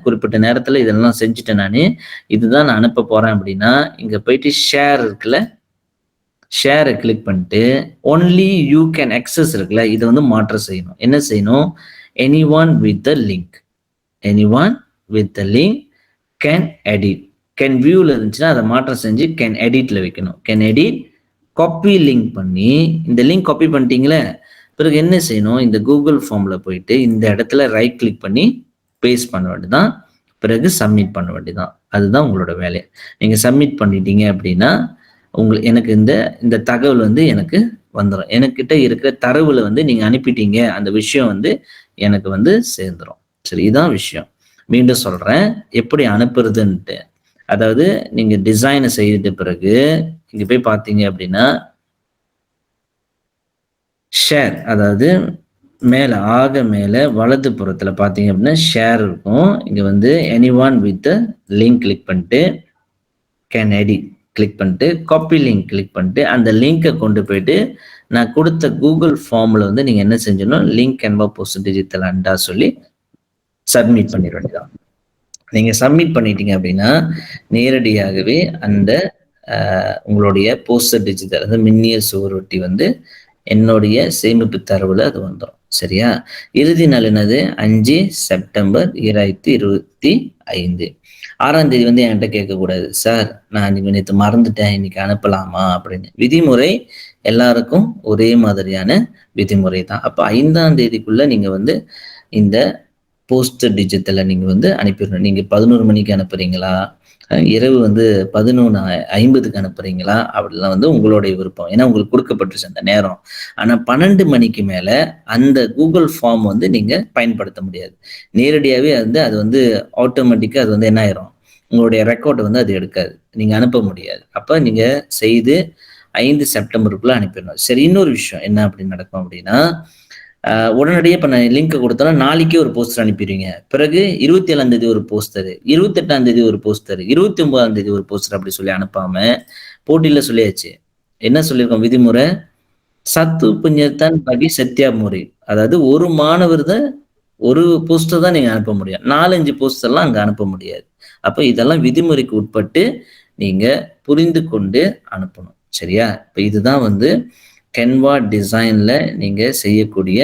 குறிப்பிட்ட நேரத்துல இதெல்லாம் செஞ்சுட்டேன் நானு. இதுதான் நான் அனுப்ப போறேன் அப்படின்னா, இங்க போயிட்டு ஷேர் இருக்குல்ல, ஷேர கிளிக் பண்ணிட்டு, ஒன்லி யூ கேன் அக்சஸ் இருக்குல்ல, இத வந்து மாற்றம் செய்யணும். என்ன செய்யணும்? Anyone with the link. Anyone with the link can edit. Can வியூல இருந்துச்சுன்னா அதை மாற்றம் செஞ்சு கேன் எடிட்ல வைக்கணும். கேன் எடிட், காப்பி லிங்க் பண்ணி, இந்த லிங்க் காப்பி பண்ணிட்டீங்களே, பிறகு என்ன செய்யணும்? இந்த கூகுள் ஃபார்ம்ல போயிட்டு இந்த இடத்துல ரைட் கிளிக் பண்ணி பேஸ்ட் பண்ண வேண்டியதுதான். பிறகு சப்மிட் பண்ண வேண்டியதுதான். அதுதான் உங்களோட வேலை. நீங்க சப்மிட் பண்ணிட்டீங்க அப்படின்னா, எனக்கு இந்த இந்த தகவல் வந்து எனக்கு வந்துடும். எனக்கிட்ட இருக்கிற தரவுல வந்து நீங்க அனுப்பிட்டீங்க, அந்த விஷயம் வந்து எனக்கு வந்து சேர்ந்துரும். சரி, இதான் விஷயம். மீண்டும் சொல்றேன், எப்படி அனுப்புறதுன்ட்டு. அதாவது நீங்க டிசைனை செய்த பிறகு இங்க போய் பார்த்தீங்க அப்படின்னா, ஷேர், அதாவது மேல வலது புறத்துல பார்த்தீங்க அப்படின்னா ஷேர் இருக்கும். இங்க வந்து எனிஒன் வித் லிங்க் கிளிக் பண்ணிட்டு, கேன் எடிட் கிளிக் பண்ணிட்டு, காப்பி லிங்க் கிளிக் பண்ணிட்டு, அந்த லிங்கை கொண்டு போயிட்டு நான் கொடுத்த கூகுள் ஃபார்ம்ல வந்து நீங்க என்ன செஞ்சணும்? லிங்க் கென்வா போஸ்ட் டிஜிட்டல் அண்டா சொல்லி சப்மிட் பண்ணிட வேண்டியதான். நீங்க சப்மிட் பண்ணிட்டீங்க அப்படின்னா, நேரடியாகவே அந்த உங்களுடைய போஸ்டர் டிஜிட்டல், அதாவது மின்னியல் சுவரொட்டி வந்து என்னுடைய சேமிப்பு தரவுல அது வந்துடும். சரியா? இறுதி நாள் என்னது? 5 செப்டம்பர் 2025. 6ஆம் தேதி வந்து என்கிட்ட கேட்கக்கூடாது. சார் நான் நேற்று மறந்துட்டேன், இன்னைக்கு அனுப்பலாமா அப்படின்னு. விதிமுறை எல்லாருக்கும் ஒரே மாதிரியான விதிமுறை தான். அப்ப 5ஆம் தேதிக்குள்ள நீங்க வந்து இந்த போஸ்ட் டிஜிட்டலை நீங்க வந்து அனுப்பிடணும். நீங்க 11 மணிக்கு அனுப்புறீங்களா, இரவு வந்து 11:50க்கு அனுப்புறீங்களா, அப்படிலாம் வந்து உங்களுடைய விருப்பம். ஏன்னா உங்களுக்கு கொடுக்கப்பட்டுருச்சு அந்த நேரம். ஆனா 12 மணிக்கு மேல அந்த கூகுள் ஃபார்ம் வந்து நீங்க பயன்படுத்த முடியாது. நேரடியாவே வந்து அது வந்து ஆட்டோமேட்டிக்கா அது வந்து என்ன ஆயிரும்? உங்களுடைய ரெக்கார்ட் வந்து அது எடுக்காது. நீங்க அனுப்ப முடியாது. அப்ப நீங்க செய்து 5 செப்டம்பருக்குள்ள அனுப்பிடணும். சரி, இன்னொரு விஷயம் என்ன அப்படி நடக்கும் அப்படின்னா, உடனடியே இப்ப நான் லிங்க் கொடுத்தோன்னா நாளைக்கே ஒரு போஸ்டர் அனுப்பிடுவீங்க. பிறகு 27ஆம் தேதி ஒரு போஸ்டர், 28ஆம் தேதி ஒரு போஸ்டர், 29ஆம் தேதி ஒரு போஸ்டர் அப்படி சொல்லி அனுப்பாம, போட்டியில சொல்லியாச்சு. என்ன சொல்லியிருக்கோம் விதிமுறை? சத்து புண்ணியத்தான் பகி சத்யா முறை. அதாவது ஒரு மாணவர் தான் ஒரு போஸ்டர் தான் நீங்க அனுப்ப முடியும். 4, 5 போஸ்டர்லாம் அங்க அனுப்ப முடியாது. அப்ப இதெல்லாம் விதிமுறைக்கு உட்பட்டு நீங்க புரிந்து கொண்டு அனுப்பணும். சரியா? இப்ப இதுதான் வந்து கென்வா டிசைன்ல நீங்க செய்யக்கூடிய